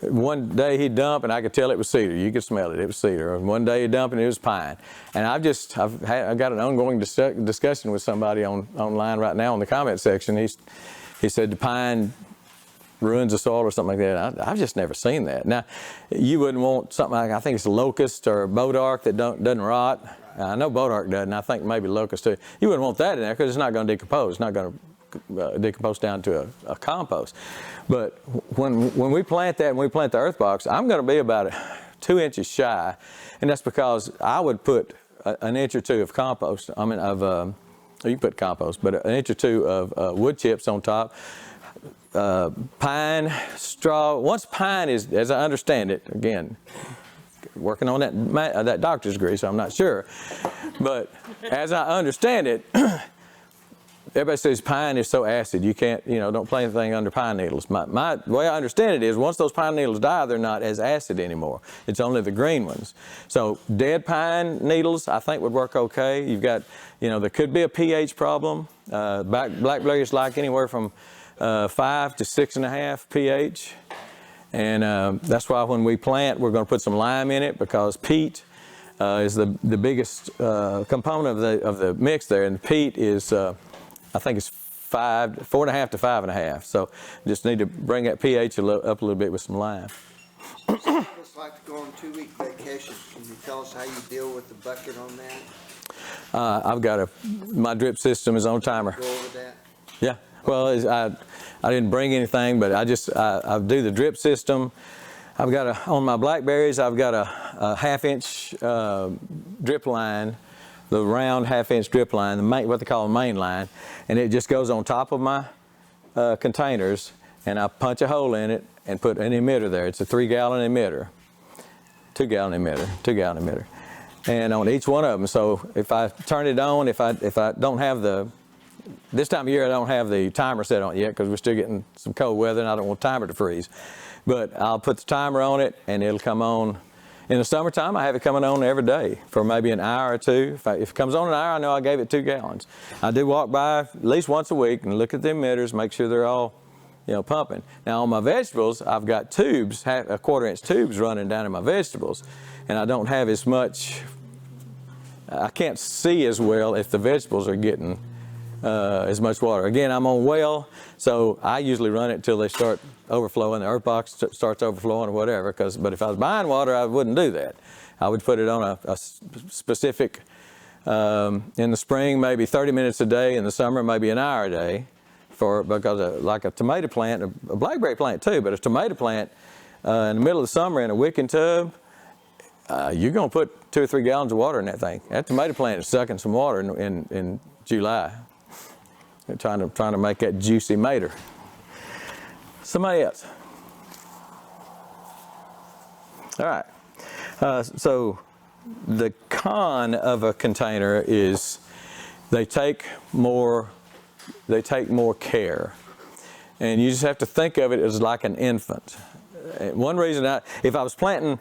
Speaker 6: One day he'd dump and I could tell it was cedar. You could smell it, it was cedar. And one day he'd dump and it was pine. And I've got an ongoing discussion with somebody online right now in the comment section. He said the pine ruins the soil or something like that. I've just never seen that. Now, you wouldn't want something like, I think it's a locust or a bodark that doesn't rot. I know bodark doesn't. I think maybe locust too. You wouldn't want that in there because it's not going to decompose. It's not going to decompose down to a compost. But when we plant that, when we plant the earth box, I'm going to be about 2 inches shy, and that's because I would put an inch or two of compost. You can put compost, but an inch or two of wood chips on top. Pine straw. Once pine is, as I understand it, again, working on that doctor's degree, so I'm not sure, but as I understand it. Everybody says pine is so acid, you can't, don't plant anything under pine needles. The way I understand it is once those pine needles die, they're not as acid anymore. It's only the green ones. So dead pine needles, I think would work okay. You've got, there could be a pH problem. Blackberries like anywhere from 5 to 6.5 pH. And that's why when we plant, we're going to put some lime in it because peat is the biggest component of the mix there. And peat is, I think it's 4.5 to 5.5. So just need to bring that pH up a little bit with some lime. Some of us like to go on 2-week vacation. Can you tell us how you deal with the bucket on that?
Speaker 2: I've got my drip system is on timer.
Speaker 6: Go over that.
Speaker 2: Yeah. Well, I didn't bring anything, but I do the drip system. I've got on my blackberries, I've got a 1/2 inch drip line. The round 1/2 inch drip line, what they call a main line, and it just goes on top of my containers, and I punch a hole in it and put an emitter there. It's a 3-gallon emitter, 2-gallon emitter, 2-gallon emitter, and on each one of them. So if I turn it on, if I don't have this time of year I don't have the timer set on it yet because we're still getting some cold weather and I don't want the timer to freeze, but I'll put the timer on it and it'll come on. In the summertime, I have it coming on every day for maybe an hour or two. If it comes on an hour, I know I gave it 2 gallons. I do walk by at least once a week and look at the emitters, make sure they're all, pumping. Now on my vegetables, I've got tubes, 1/4 inch tubes running down in my vegetables, and I don't have as much. I can't see as well if the vegetables are getting as much water. Again, I'm on well, so I usually run it until they start overflowing, the earth box starts overflowing or whatever, but if I was buying water, I wouldn't do that. I would put it on a specific, in the spring, maybe 30 minutes a day, in the summer, maybe an hour a day, because like a tomato plant, a blackberry plant too, but a tomato plant,
Speaker 6: in the middle of the summer in a wicking tub, you're going to put 2 or 3 gallons of water in that thing. That tomato plant is sucking some water in July. They're trying to make that juicy mater. Somebody else. All right. So the con of a container is they take more care, and you just have to think of it as like an infant. One reason if I was planting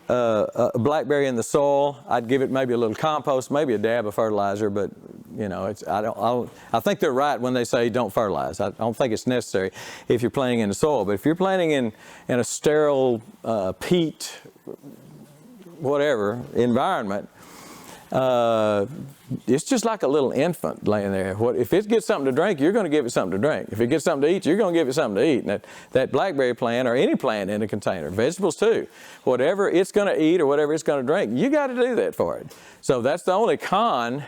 Speaker 6: a blackberry in the soil, I'd give it maybe a little compost, maybe a dab of fertilizer, but you know, I think they're right when they say don't fertilize. I don't think it's necessary if you're planting in the soil, but if you're planting in a sterile peat, whatever environment, it's just like a little infant laying there. If it gets something to drink, you're going to give it something to drink. If it gets something to eat, you're going to give it something to eat. And that blackberry plant, or any plant in a container, vegetables too, whatever it's going to eat or whatever it's going to drink, you got to do that for it. So that's the only con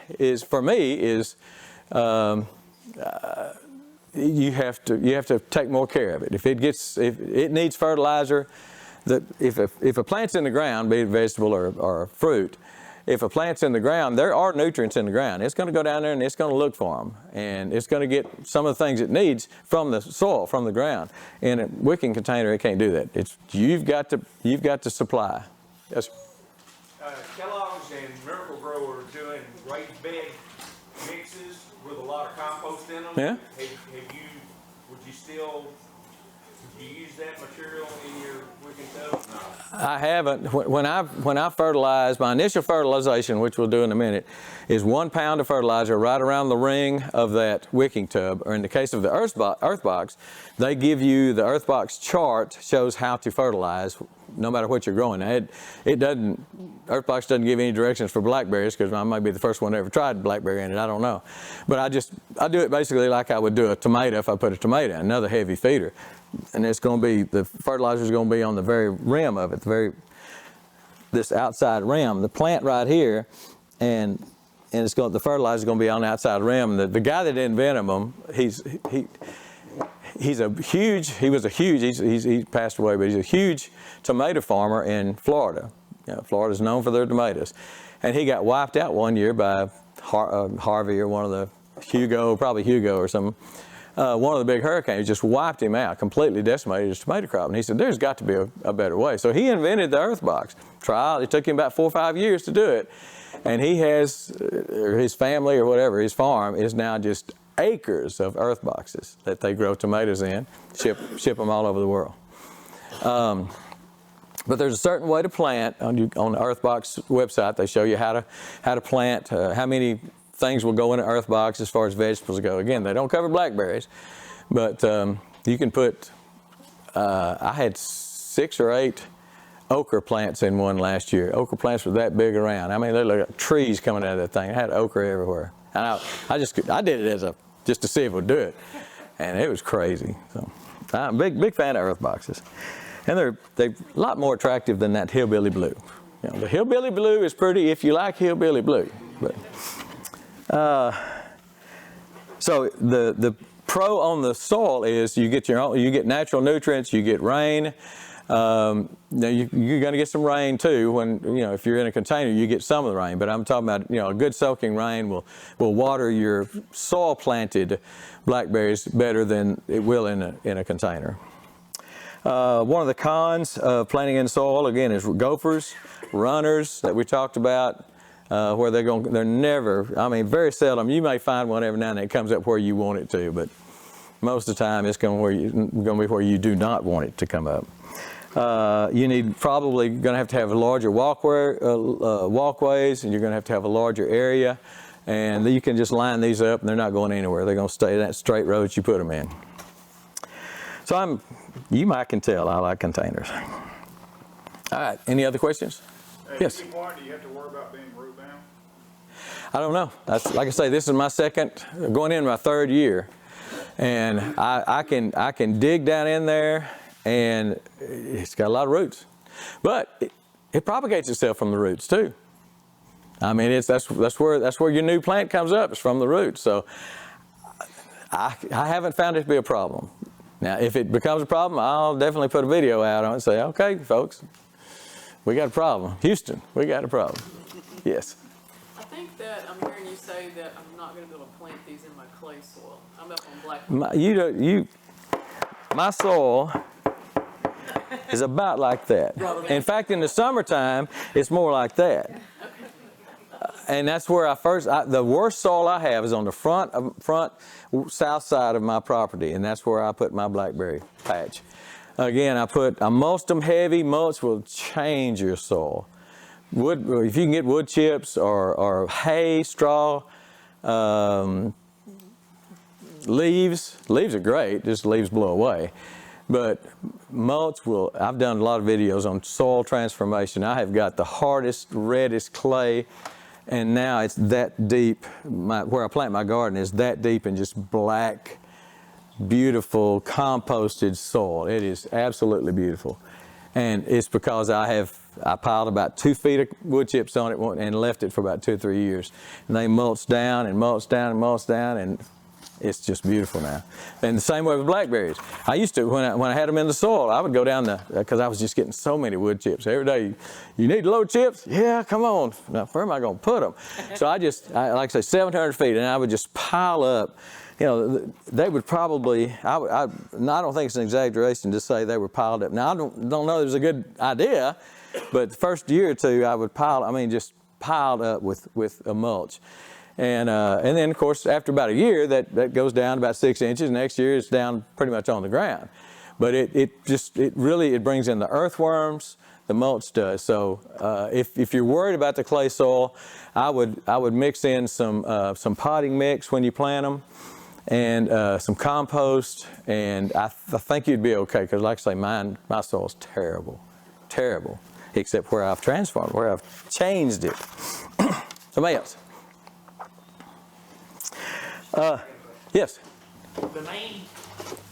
Speaker 6: for me is you have to take more care of it. If it needs fertilizer, if a plant's in the ground, be it vegetable or fruit, if a plant's in the ground, there are nutrients in the ground. It's going to go down there and it's going to look for them, and it's going to get some of the things it needs from the soil, from the ground. In a wicking container, it can't do that. You've got to supply. Yes.
Speaker 1: Kellogg's and Miracle Grow are doing raised bed mixes with a lot of compost in them.
Speaker 6: Yeah.
Speaker 1: Would you use that material in your wicking tub? No.
Speaker 6: I haven't. When I fertilize, my initial fertilization, which we'll do in a minute, is 1 pound of fertilizer right around the ring of that wicking tub. Or in the case of the earth box, they give you the earth box chart, shows how to fertilize no matter what you're growing. Now, earth box doesn't give any directions for blackberries, because I might be the first one that ever tried blackberry in it. I don't know, but I do it basically like I would do a tomato if I put a tomato in, another heavy feeder. And it's going to be, the fertilizer is going to be on the very rim of it, this outside rim, the plant right here, and the fertilizer is going to be on the outside rim. The guy that invented them, he passed away, but he's a huge tomato farmer in Florida. You know, Florida's known for their tomatoes, and he got wiped out one year by Harvey or one of the probably Hugo or something. One of the big hurricanes just wiped him out, completely decimated his tomato crop. And he said, there's got to be a better way. So he invented the earth box. It took him about 4 or 5 years to do it. And he has, or his family or whatever, his farm is now just acres of earth boxes that they grow tomatoes in, ship them all over the world. But there's a certain way to plant. On the Earthbox website, they show you how to plant, how many things will go in an earth box as far as vegetables go. Again, they don't cover blackberries, but you can put, I had 6 or 8 okra plants in one last year. Okra plants were that big around. I mean, they look like trees coming out of that thing. I had okra everywhere. And I did it just to see if it would do it. And it was crazy. So I'm a big fan of earth boxes. And they're a lot more attractive than that hillbilly blue. You know, the hillbilly blue is pretty if you like hillbilly blue. But, so the pro on the soil is you get natural nutrients, you get rain. Now you're going to get some rain too if you're in a container, you get some of the rain, but I'm talking about, a good soaking rain will water your soil planted blackberries better than it will in a container. One of the cons of planting in soil, again, is gophers, runners that we talked about, where they're never, very seldom. You may find one every now and then it comes up where you want it to, but most of the time it's going to be where you do not want it to come up. You probably going to have a larger walkways, and you're going to have a larger area, and you can just line these up and they're not going anywhere. They're going to stay in that straight road you put them in. So you might can tell I like containers. All right, any other questions?
Speaker 7: At
Speaker 6: Yes.
Speaker 7: any point, do you have to worry about being root bound?
Speaker 6: I don't know. Like I say, this is my going in my 3rd year, and I can dig down in there, and it's got a lot of roots, but it propagates itself from the roots too. That's where your new plant comes up. It's from the roots. So I haven't found it to be a problem. Now, if it becomes a problem, I'll definitely put a video out on it and say, okay, folks, we got a problem. Houston, we got a problem. Yes.
Speaker 8: I think that I'm hearing you say that I'm not going to be able to plant these in my clay soil. I'm up on black.
Speaker 6: My soil is about like that. In fact, in the summertime, it's more like that. And that's where the worst soil I have is on the front south side of my property, and that's where I put my blackberry patch. Again, I mulched them heavy. Mulch will change your soil. Wood, if you can get wood chips or hay, straw, leaves are great, just leaves blow away. But mulch will, I've done a lot of videos on soil transformation. I have got the hardest, reddest clay, and now it's that deep. Where I plant my garden is that deep in just black, beautiful, composted soil. It is absolutely beautiful. And it's because I piled about 2 feet of wood chips on it and left it for about 2 or 3 years. And they mulched down and mulched down and mulched down, and it's just beautiful now. And the same way with blackberries. I used to, when I had them in the soil, I would go down because I was just getting so many wood chips. Every day, you need to load chips? Yeah, come on. Now, where am I going to put them? So like I say, 700 feet, and I would just pile up. You know, they would probably, I don't think it's an exaggeration to say they were piled up. Now, I don't know it was a good idea, but the first year or two, I would just piled up with a mulch. And then, of course, after about a year, that goes down about 6 inches. Next year, it's down pretty much on the ground. But it really brings in the earthworms, the mulch does. So if you're worried about the clay soil, I would mix in some potting mix when you plant them, and some compost, and I think you'd be okay, because like I say, my soil's terrible, except where I've transformed, where I've changed it. Somebody else. Yes.
Speaker 9: The main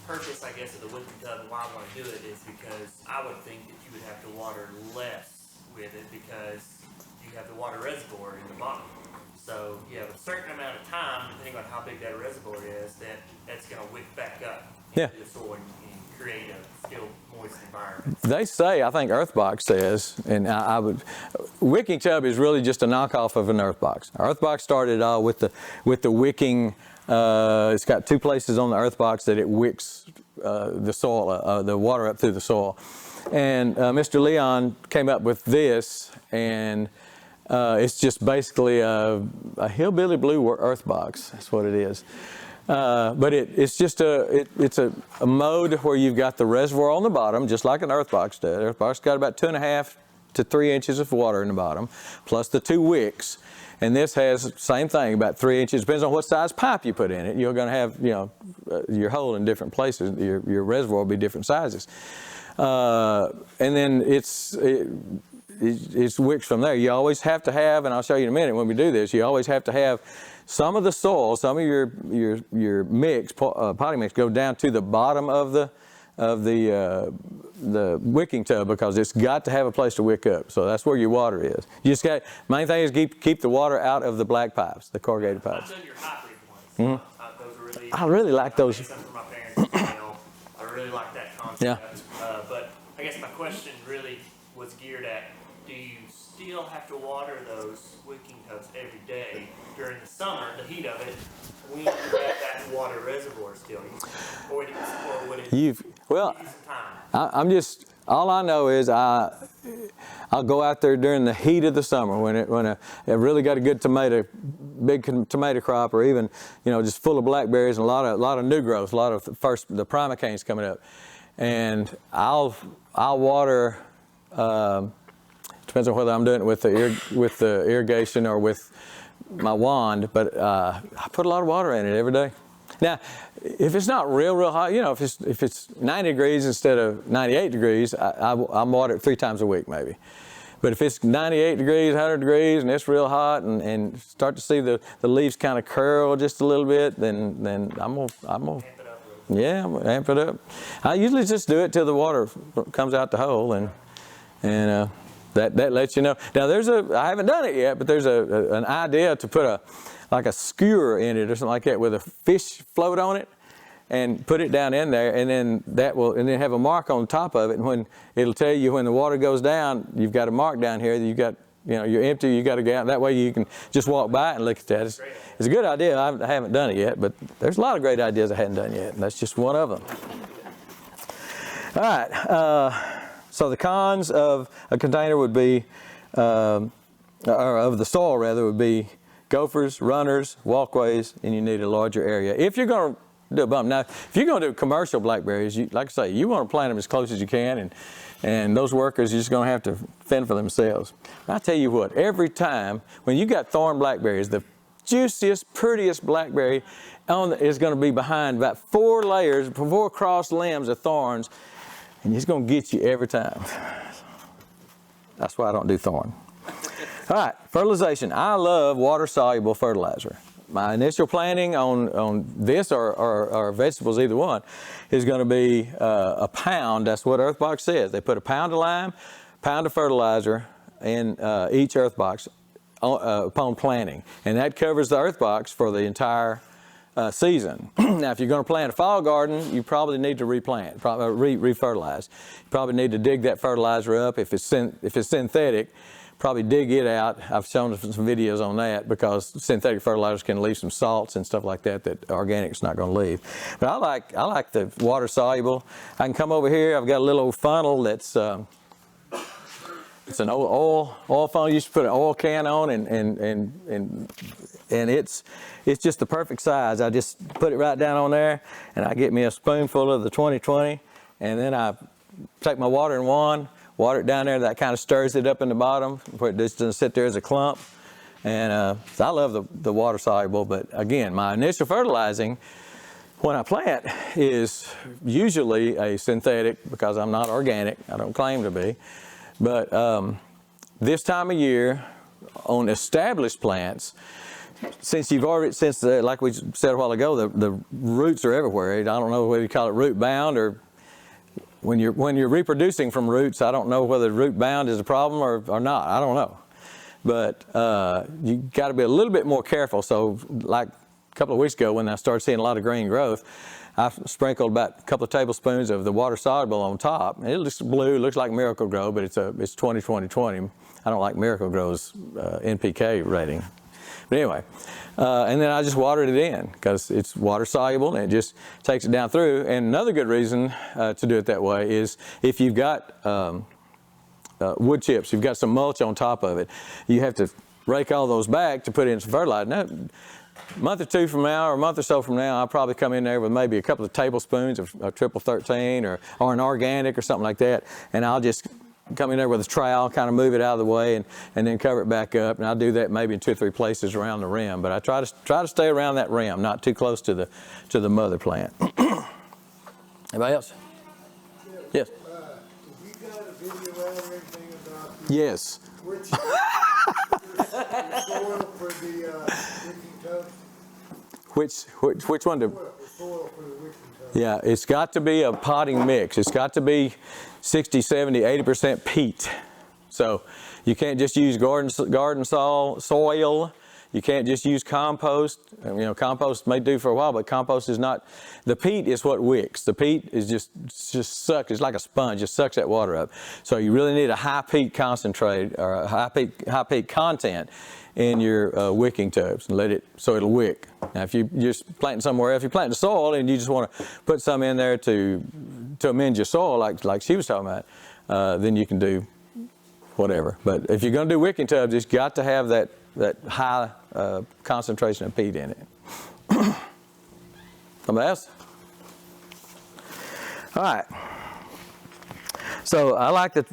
Speaker 9: purpose, I guess, of the wicking tub and why I want to do it is because I would think that you would have to water less with it because you have the water reservoir in the bottom. So you have a certain amount of time, depending on how big that reservoir is, that's going to wick back up into the soil and create a still moist environment.
Speaker 6: They say, I think Earthbox says, and Wicking Tub is really just a knockoff of an Earthbox. Earthbox started it all with the wicking. It's got 2 places on the Earthbox that it wicks the soil, the water up through the soil. And Mr. Leon came up with this, and it's just basically a hillbilly blue Earthbox. That's what it is. But it's just it's a mode where you've got the reservoir on the bottom, just like an Earthbox does. Earthbox got about 2.5 to 3 inches of water in the bottom, plus the 2 wicks. And this has same thing, about 3 inches. Depends on what size pipe you put in it. You're going to have, your hole in different places. Your reservoir will be different sizes. And then it's wicks from there. You always have to have, and I'll show you in a minute when we do this, you always have to have some of the soil, some of your mix, potting mix, go down to the bottom of the wicking tub, because it's got to have a place to wick up. So that's where your water is. You just got, main thing is keep the water out of the black pipes, the corrugated pipes.
Speaker 9: I've done your hybrid ones. Those are really.
Speaker 6: I really like those.
Speaker 9: I made some for my parents as well. I really like that concept.
Speaker 6: Yeah.
Speaker 9: But I guess my question really was geared at: do you still have to water those wicking tubs every day during the summer, the heat of it, when you have that water reservoir still? Or would it give you some time?
Speaker 6: All I know is I'll go out there during the heat of the summer when I really got a good big tomato crop, or even, just full of blackberries and a lot of new growth, a lot of the Primocanes coming up. And I'll water, depends on whether I'm doing it with the irrigation or with my wand, but I put a lot of water in it every day. Now, if it's not real hot, if it's 90 degrees instead of 98 degrees, I'll water it 3 times a week maybe. But if it's 98 degrees, 100 degrees, and it's real hot, and start to see the leaves kind of curl just a little bit, then I'm gonna amp it up. I usually just do it till the water comes out the hole, and that lets you know. Now I haven't done it yet, but there's an idea to put like a skewer in it or something like that with a fish float on it, and put it down in there, and then and then have a mark on the top of it. And when it'll tell you when the water goes down, you've got a mark down here that you've got, you know, you're empty, you got to go out. That way you can just walk by and look at that. It's a good idea. I haven't done it yet, but there's a lot of great ideas I hadn't done yet, and that's just one of them. All right. So the cons of a container would be, or of the soil rather, would be gophers, runners, walkways, and you need a larger area. If you're going to do a bump, now if you're going to do commercial blackberries, like I say, you want to plant them as close as you can, and those workers are just going to have to fend for themselves. I tell you what, every time when you got thorn blackberries, the juiciest, prettiest blackberry is going to be behind about 4 layers, 4 crossed limbs of thorns, and it's going to get you every time. That's why I don't do thorn. All right, fertilization. I love water soluble fertilizer. My initial planting on this or vegetables, either one, is going to be a pound. That's what Earthbox says. They put a pound of lime, pound of fertilizer in each Earthbox upon planting, and that covers the Earthbox for the entire season. Now, if you're going to plant a fall garden, you probably need to replant, refertilize. You probably need to dig that fertilizer up. If it's synthetic, probably dig it out. I've shown some videos on that, because synthetic fertilizers can leave some salts and stuff like that organic's not going to leave. But I like the water soluble. I can come over here. I've got a little funnel that's it's an oil funnel. You just put an oil can on, and it's just the perfect size. I just put it right down on there, and I get me a spoonful of the 2020, and then I take my watering wand, water it down there. That kind of stirs it up in the bottom where it just doesn't sit there as a clump. And so I love the water soluble. But again, my initial fertilizing when I plant is usually a synthetic, because I'm not organic. I don't claim to be. But this time of year on established plants, since like we said a while ago, the roots are everywhere. I don't know whether you call it root bound, or when you're reproducing from roots, I don't know whether root bound is a problem or not. I don't know. But you got to be a little bit more careful. So like a couple of weeks ago, when I started seeing a lot of green growth, I sprinkled about a couple of tablespoons of the water soluble on top. And it looks blue, looks like Miracle Grow, but it's 20-20-20. I don't like Miracle Grow's NPK rating. But anyway, and then I just watered it in, because it's water soluble and it just takes it down through. And another good reason to do it that way is if you've got wood chips, you've got some mulch on top of it, you have to rake all those back to put in some fertilizer. Now, a month or two from now, or a month or so from now, I'll probably come in there with maybe a couple of tablespoons of triple 13 or an organic or something like that, and I'll just come in there with a trowel, kind of move it out of the way, and then cover it back up. And I'll do that maybe in 2 or 3 places around the rim. But I try to stay around that rim, not too close to the mother plant. Anybody else? Yes.
Speaker 5: Have you got a video out or anything about
Speaker 6: Yes.
Speaker 5: which soil for the wicking tub?
Speaker 6: Which one?
Speaker 5: The soil for the wicking tub.
Speaker 6: Yeah, it's got to be a potting mix. It's got to be 60, 70, 80% peat. So you can't just use garden soil. You can't just use compost. You know, compost may do for a while, but compost is not. The peat is what wicks. The peat is just sucks. It's like a sponge. Just sucks that water up. So you really need a high peat concentrate, or a high peat content in your wicking tubs, and let it so it'll wick. Now, if you're just planting somewhere else, if you're planting soil and you just want to put some in there to amend your soil, like she was talking about, then you can do whatever. But if you're going to do wicking tubs, it's got to have that high concentration of peat in it. Somebody else? All right. So I like the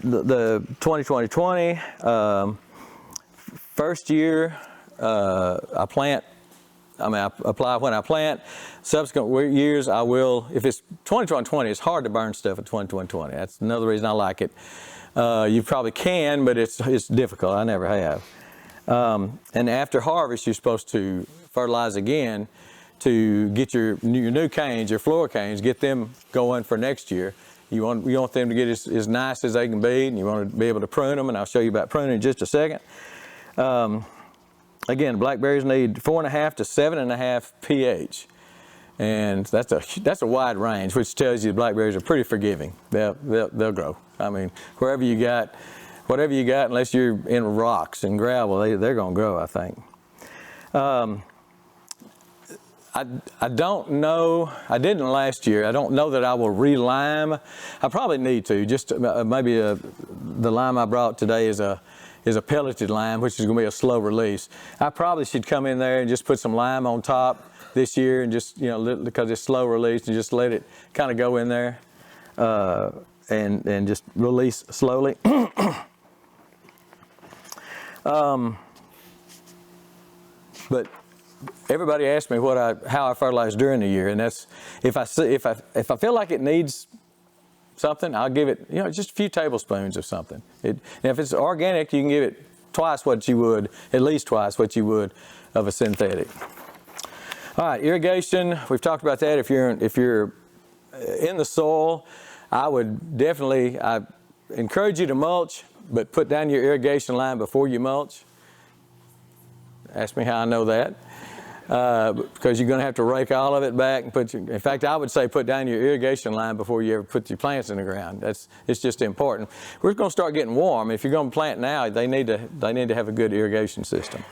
Speaker 6: 20-20-20. First year, I apply when I plant. Subsequent years, I will, if it's 20-20-20, it's hard to burn stuff at 20-20-20. That's another reason I like it. You probably can, but it's difficult. I never have. And after harvest, you're supposed to fertilize again to get your new canes, your floricanes, get them going for next year. You want them to get as nice as they can be, and you want to be able to prune them, and I'll show you about pruning in just a second. Again, blackberries need 4.5 to 7.5 pH. And that's a wide range, which tells you the blackberries are pretty forgiving. They'll grow. I mean, whatever you got, unless you're in rocks and gravel, they're going to grow, I think. I don't know. I didn't last year. I don't know that I will re-lime. I probably need to. Just maybe the lime I brought today is a pelleted lime, which is going to be a slow release. I probably should come in there and just put some lime on top this year, and just, because it's slow release, and just let it kind of go in there and just release slowly. But everybody asks me how I fertilize during the year, and that's if I feel like it needs something, I'll give it just a few tablespoons of something. And if it's organic, you can give it at least twice what you would of a synthetic. All right, irrigation. We've talked about that. If you're in the soil, I encourage you to mulch, but put down your irrigation line before you mulch. Ask me how I know that. Because you're going to have to rake all of it back and in fact, I would say put down your irrigation line before you ever put your plants in the ground. It's just important. We're going to start getting warm. If you're going to plant now, they need to have a good irrigation system.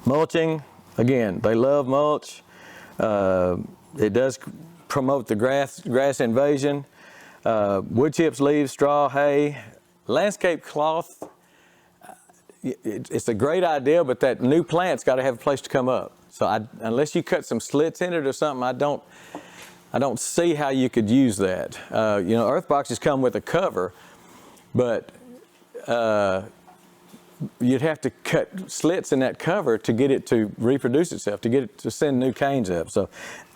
Speaker 6: Mulching, again, they love mulch. It does promote the grass invasion. Wood chips, leaves, straw, hay, landscape cloth. It's a great idea, but that new plant's got to have a place to come up. So unless you cut some slits in it or something, I don't see how you could use that. Earth boxes come with a cover, but you'd have to cut slits in that cover to get it to reproduce itself, to get it to send new canes up. So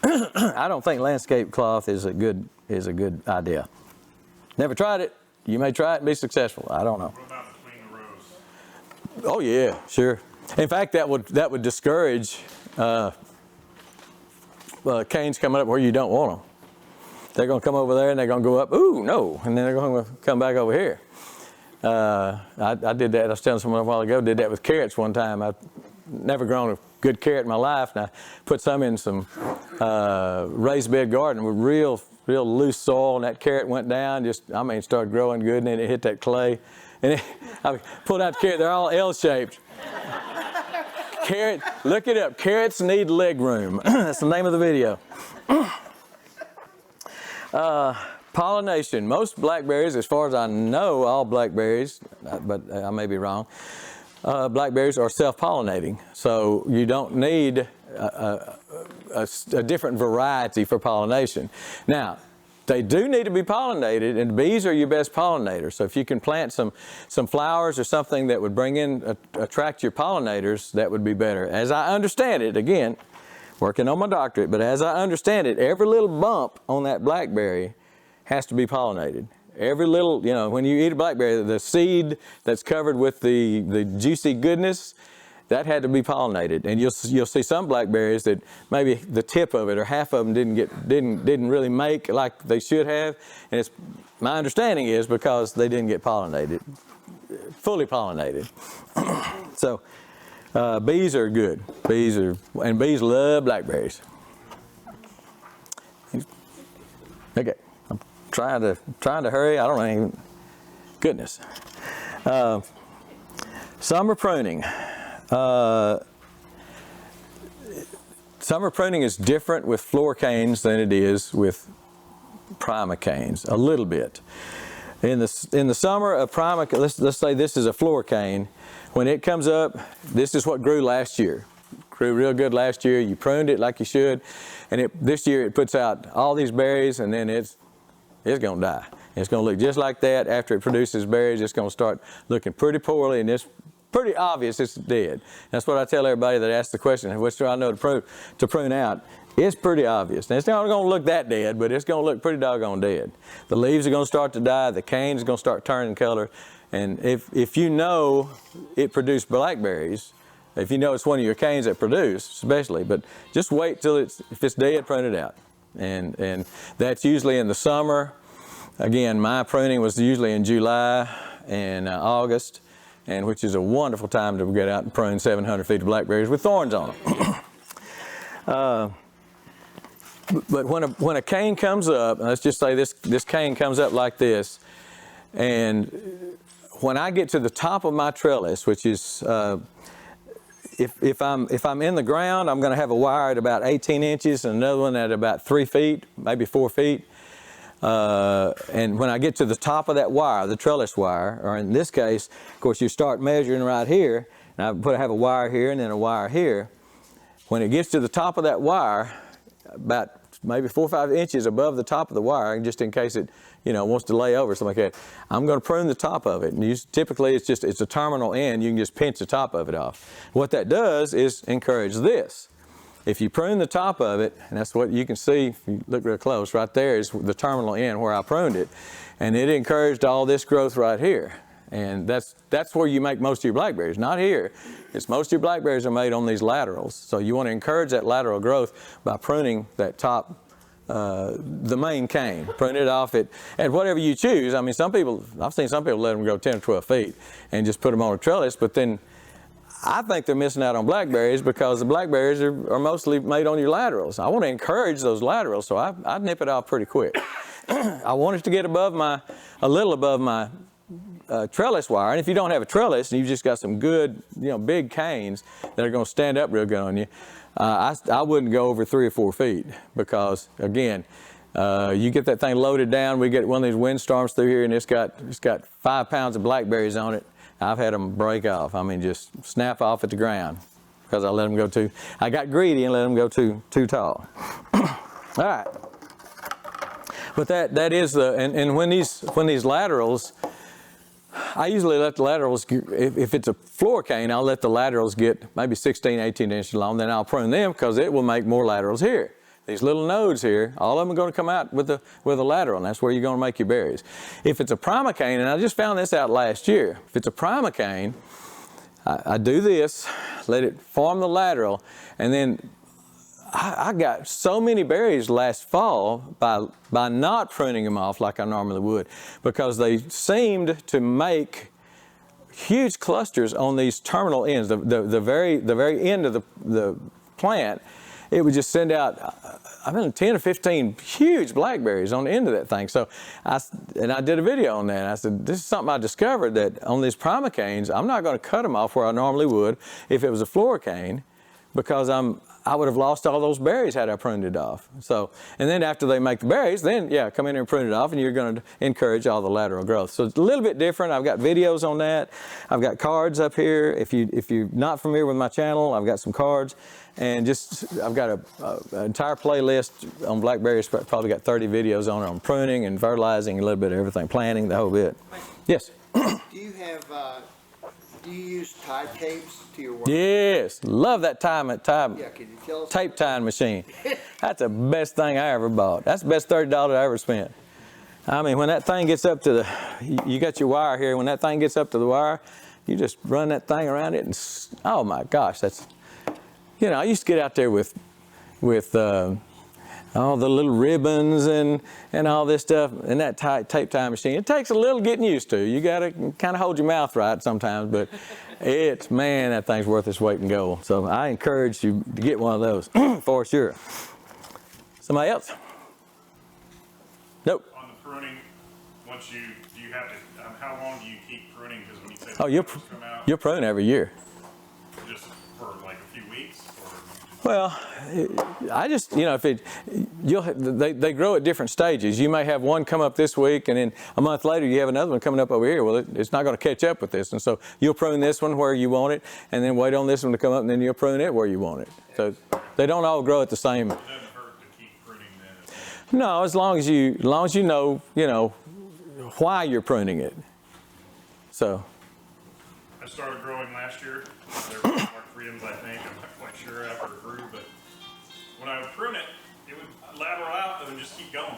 Speaker 6: I don't think landscape cloth is a good idea. Never tried it. You may try it and be successful. I don't know.
Speaker 7: What about between the rows?
Speaker 6: Oh yeah, sure. In fact, that would discourage canes coming up where you don't want them. They're going to come over there and they're going to go up. Ooh, no, and then they're going to come back over here. I did that. I was telling someone a while ago. Did that with carrots one time. I've never grown a good carrot in my life, and I put some in some raised bed garden with real loose soil, and that carrot went down. Started growing good, and then it hit that clay. And I pulled out the carrot. They're all L-shaped. Carrot, look it up. Carrots need leg room. That's the name of the video. Pollination. Most blackberries, as far as I know, all blackberries, but I may be wrong, blackberries are self-pollinating. So you don't need a different variety for pollination. Now, they do need to be pollinated, and bees are your best pollinators. So if you can plant some flowers or something that would attract your pollinators, that would be better. As I understand it, again, working on my doctorate, but as I understand it, every little bump on that blackberry has to be pollinated. Every little, when you eat a blackberry, the seed that's covered with the juicy goodness, that had to be pollinated. And you'll see some blackberries that maybe the tip of it or half of them didn't really make like they should have. And my understanding is because they didn't get pollinated, fully pollinated. So bees are good. Bees love blackberries. Okay. Trying to hurry. I don't know even. Goodness. Summer pruning. Summer pruning is different with floricanes than it is with primocanes. A little bit. In the summer, a primocane. Let's say this is a floricane. When it comes up, this is what grew last year. Grew real good last year. You pruned it like you should, and this year it puts out all these berries, and then it's going to die. It's going to look just like that. After it produces berries, it's going to start looking pretty poorly, and it's pretty obvious it's dead. That's what I tell everybody that asks the question, what do I know to prune out? It's pretty obvious. Now, it's not going to look that dead, but it's going to look pretty doggone dead. The leaves are going to start to die. The cane is going to start turning color. And if you know it produced blackberries, if you know it's one of your canes that produce, especially, but just wait till if it's dead, prune it out. And that's usually in the summer. Again, my pruning was usually in July and August, and which is a wonderful time to get out and prune 700 feet of blackberries with thorns on them. But when a cane comes up, let's just say this cane comes up like this, and when I get to the top of my trellis, which is if I'm in the ground, I'm going to have a wire at about 18 inches and another one at about 3 feet, maybe 4 feet. And when I get to the top of that wire, the trellis wire, or in this case, of course, you start measuring right here, and I have a wire here and then a wire here. When it gets to the top of that wire, about maybe 4 or 5 inches above the top of the wire, just in case it, wants to lay over, something like that, I'm going to prune the top of it. And typically, it's a terminal end. You can just pinch the top of it off. What that does is encourage this. If you prune the top of it, and that's what you can see if you look real close, right there is the terminal end where I pruned it, and it encouraged all this growth right here. And that's where you make most of your blackberries, not here. It's most of your blackberries are made on these laterals. So you want to encourage that lateral growth by pruning that top, the main cane. Prune it off at whatever you choose. I mean, I've seen some people let them go 10 or 12 feet and just put them on a trellis, but then I think they're missing out on blackberries because the blackberries are mostly made on your laterals. I want to encourage those laterals, so I nip it off pretty quick. I want it to get a little above my trellis wire, and if you don't have a trellis and you've just got some good, big canes that are going to stand up real good on you, I wouldn't go over 3 or 4 feet because, again, you get that thing loaded down. We get one of these windstorms through here, and it's got 5 pounds of blackberries on it. I've had them break off. I mean, just snap off at the ground because I let them go I got greedy and let them go too tall. All right. But that is and when these laterals, I usually let the laterals, if it's a floricane, I'll let the laterals get maybe 16, 18 inches long, then I'll prune them because it will make more laterals here. These little nodes here, all of them are going to come out with a lateral, and that's where you're going to make your berries. If it's a primocane, and I just found this out last year, if it's a primocane, I do this, let it form the lateral, and then I got so many berries last fall by not pruning them off like I normally would, because they seemed to make huge clusters on these terminal ends, the very end of the plant. It would just send out, 10 or 15 huge blackberries on the end of that thing. So I did a video on that. And I said, this is something I discovered, that on these primocanes, I'm not going to cut them off where I normally would if it was a floricane, because I would have lost all those berries had I pruned it off. So, and then after they make the berries, then yeah, come in here and prune it off, and you're going to encourage all the lateral growth. So it's a little bit different. I've got videos on that. I've got cards up here. If you're not familiar with my channel, I've got some cards, and I've got an entire playlist on blackberries. Probably got 30 videos on it on pruning and fertilizing, a little bit of everything, planting, the whole bit. Yes.
Speaker 10: Do you use tie tapes to your work?
Speaker 6: Yes, love that
Speaker 10: Yeah, can you tell us?
Speaker 6: tape tying machine. That's the best thing I ever bought. That's the best $30 I ever spent. I mean, when that thing gets up to you got your wire here. When that thing gets up to the wire, you just run that thing around it, and oh my gosh, that's, I used to get out there with all the little ribbons and all this stuff, and that tape tying machine. It takes a little getting used to. You got to kind of hold your mouth right sometimes, but man, that thing's worth its weight in gold. So I encourage you to get one of those for sure. Somebody else? Nope.
Speaker 7: On the pruning, do you have to, how long do you keep pruning? Because when you say
Speaker 6: Oh,
Speaker 7: the flowers come out,
Speaker 6: you'll prune every year.
Speaker 7: just for like a few weeks? Or
Speaker 6: Well, I just, they grow at different stages. You may have one come up this week, and then a month later you have another one coming up over here. Well, it's not going to catch up with this, and so you'll prune this one where you want it, and then wait on this one to come up, and then you'll prune it where you want it. So they don't all grow at the same.
Speaker 7: it doesn't hurt to keep pruning then?
Speaker 6: No, as long as you know, why you're pruning it. So.
Speaker 7: I started growing last year. There were more freedoms, I think. I'm not quite sure after it grew, but when I would prune it, it would lateral out and then just keep going.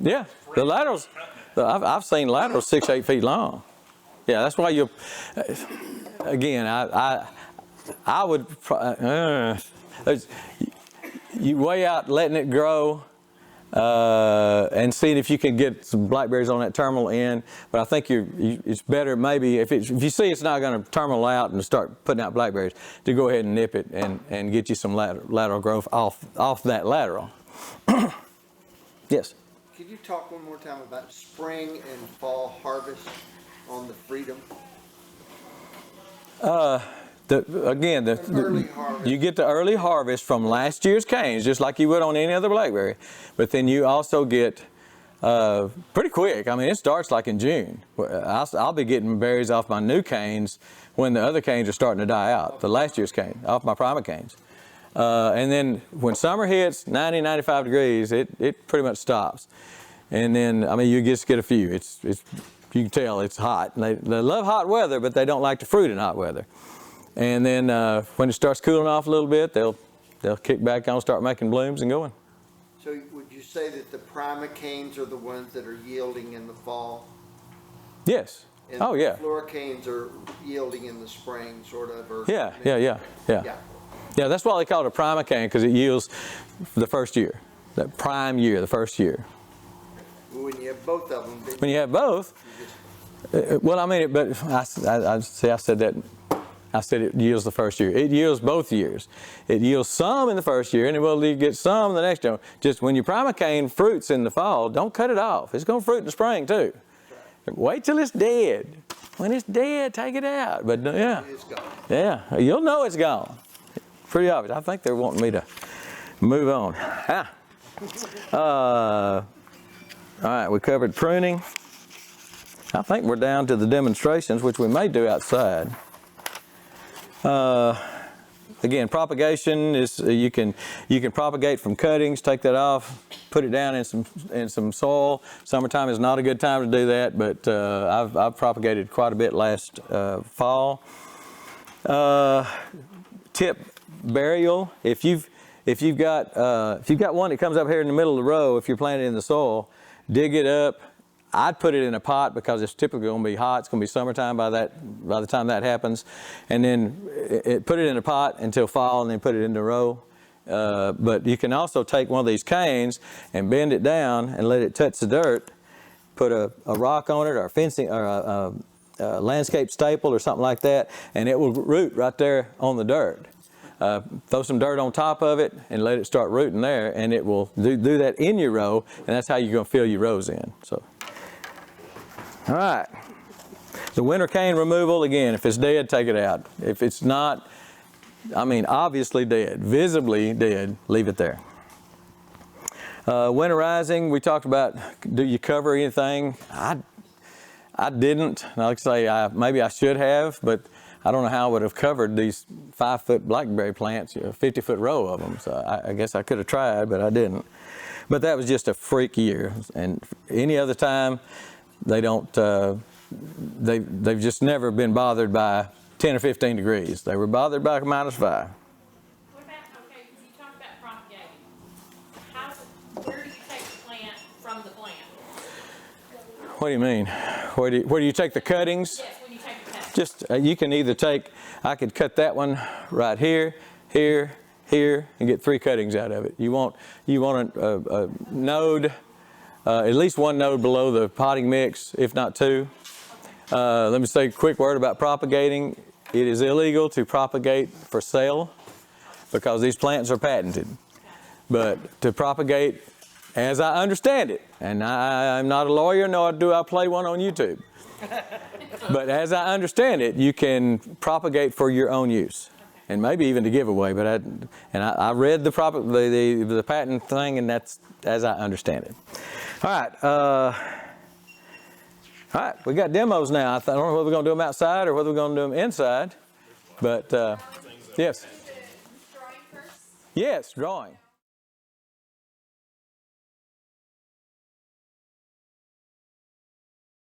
Speaker 6: Yeah, the laterals, I've seen laterals 6, 8 feet long. Yeah, that's why again, I would, you weigh out letting it grow and seeing if you can get some blackberries on that terminal end. But I think it's better maybe if you see it's not going to terminal out and start putting out blackberries, to go ahead and nip it and get you some lateral growth off that lateral. Yes.
Speaker 10: Could you talk one more time about spring and fall harvest on the Freedom? Early harvest.
Speaker 6: You get the early harvest from last year's canes, just like you would on any other blackberry. But then you also get pretty quick. I mean, it starts like in June. I'll be getting berries off my new canes when the other canes are starting to die out, the last year's cane, off my Primocanes. And then when summer hits, 90, 95 degrees, it pretty much stops. And then, I mean, you just get a few. You can tell it's hot. And they love hot weather, but they don't like the fruit in hot weather. And then when it starts cooling off a little bit, they'll kick back on, start making blooms and going.
Speaker 10: So would you say that the Primocanes are the ones that are yielding in the fall?
Speaker 6: Yes.
Speaker 10: And
Speaker 6: Oh, yeah.
Speaker 10: the floricanes are yielding in the spring, sort of? Or
Speaker 6: Yeah. Yeah, that's why they call it a Primocane, because it yields the first year, that prime year, the first year.
Speaker 10: When you have both of them.
Speaker 6: When you have both, well, I mean, but I said it yields the first year. It yields both years. It yields some in the first year, and it will get some the next year. Just when your Primocane fruits in the fall, don't cut it off. It's going to fruit in the spring too. Wait till it's dead. When it's dead, take it out. But yeah,
Speaker 10: It's gone.
Speaker 6: yeah, you'll know it's gone. Pretty obvious. I think they're wanting me to move on. All right, we covered pruning. I think we're down to the demonstrations, which we may do outside. Again, propagation is you can propagate from cuttings, take that off, put it down in some soil. Summertime is not a good time to do that, but I've propagated quite a bit last fall. Tip burial. If you've got one that comes up here in the middle of the row, if you're planting in the soil, dig it up. I'd put it in a pot because it's typically going to be hot. It's going to be summertime by the time that happens, and then put it in a pot until fall, and then put it in the row. But you can also take one of these canes and bend it down and let it touch the dirt. Put a rock on it, or a fencing, or a landscape staple, or something like that, and it will root right there on the dirt. Throw some dirt on top of it and let it start rooting there, and it will do that in your row, and that's how you're going to fill your rows in. So. All right, the winter cane removal, again, if it's dead, take it out. If it's not, I mean, obviously dead, visibly dead, leave it there. Winterizing, we talked about, do you cover anything? I didn't. Like I say, maybe I should have, but I don't know how I would have covered these 5-foot blackberry plants, a 50-foot row of them. So I guess I could have tried, but I didn't. But that was just a freak year. And any other time, they don't, they've just never been bothered by 10 or 15 degrees. They were bothered by -5.
Speaker 3: What about, okay, you talked about propagating. Where do you take the plant from the plant?
Speaker 6: What do you mean? Where do you take the cuttings?
Speaker 3: Yes, when you take the cuttings.
Speaker 6: Just, you can either I could cut that one right here, here, here, and get 3 cuttings out of it. You want a node, at least 1 node below the potting mix, if not 2. Let me say a quick word about propagating. It is illegal to propagate for sale because these plants are patented. But to propagate, as I understand it, and I'm not a lawyer, nor do I play one on YouTube, but as I understand it, you can propagate for your own use, and maybe even to give away. But I read the patent thing, and that's as I understand it. All right, we got demos now. I don't know whether we're going to do them outside or whether we're going to do them inside, but yes.
Speaker 3: Drawing first?
Speaker 6: Yes, drawing.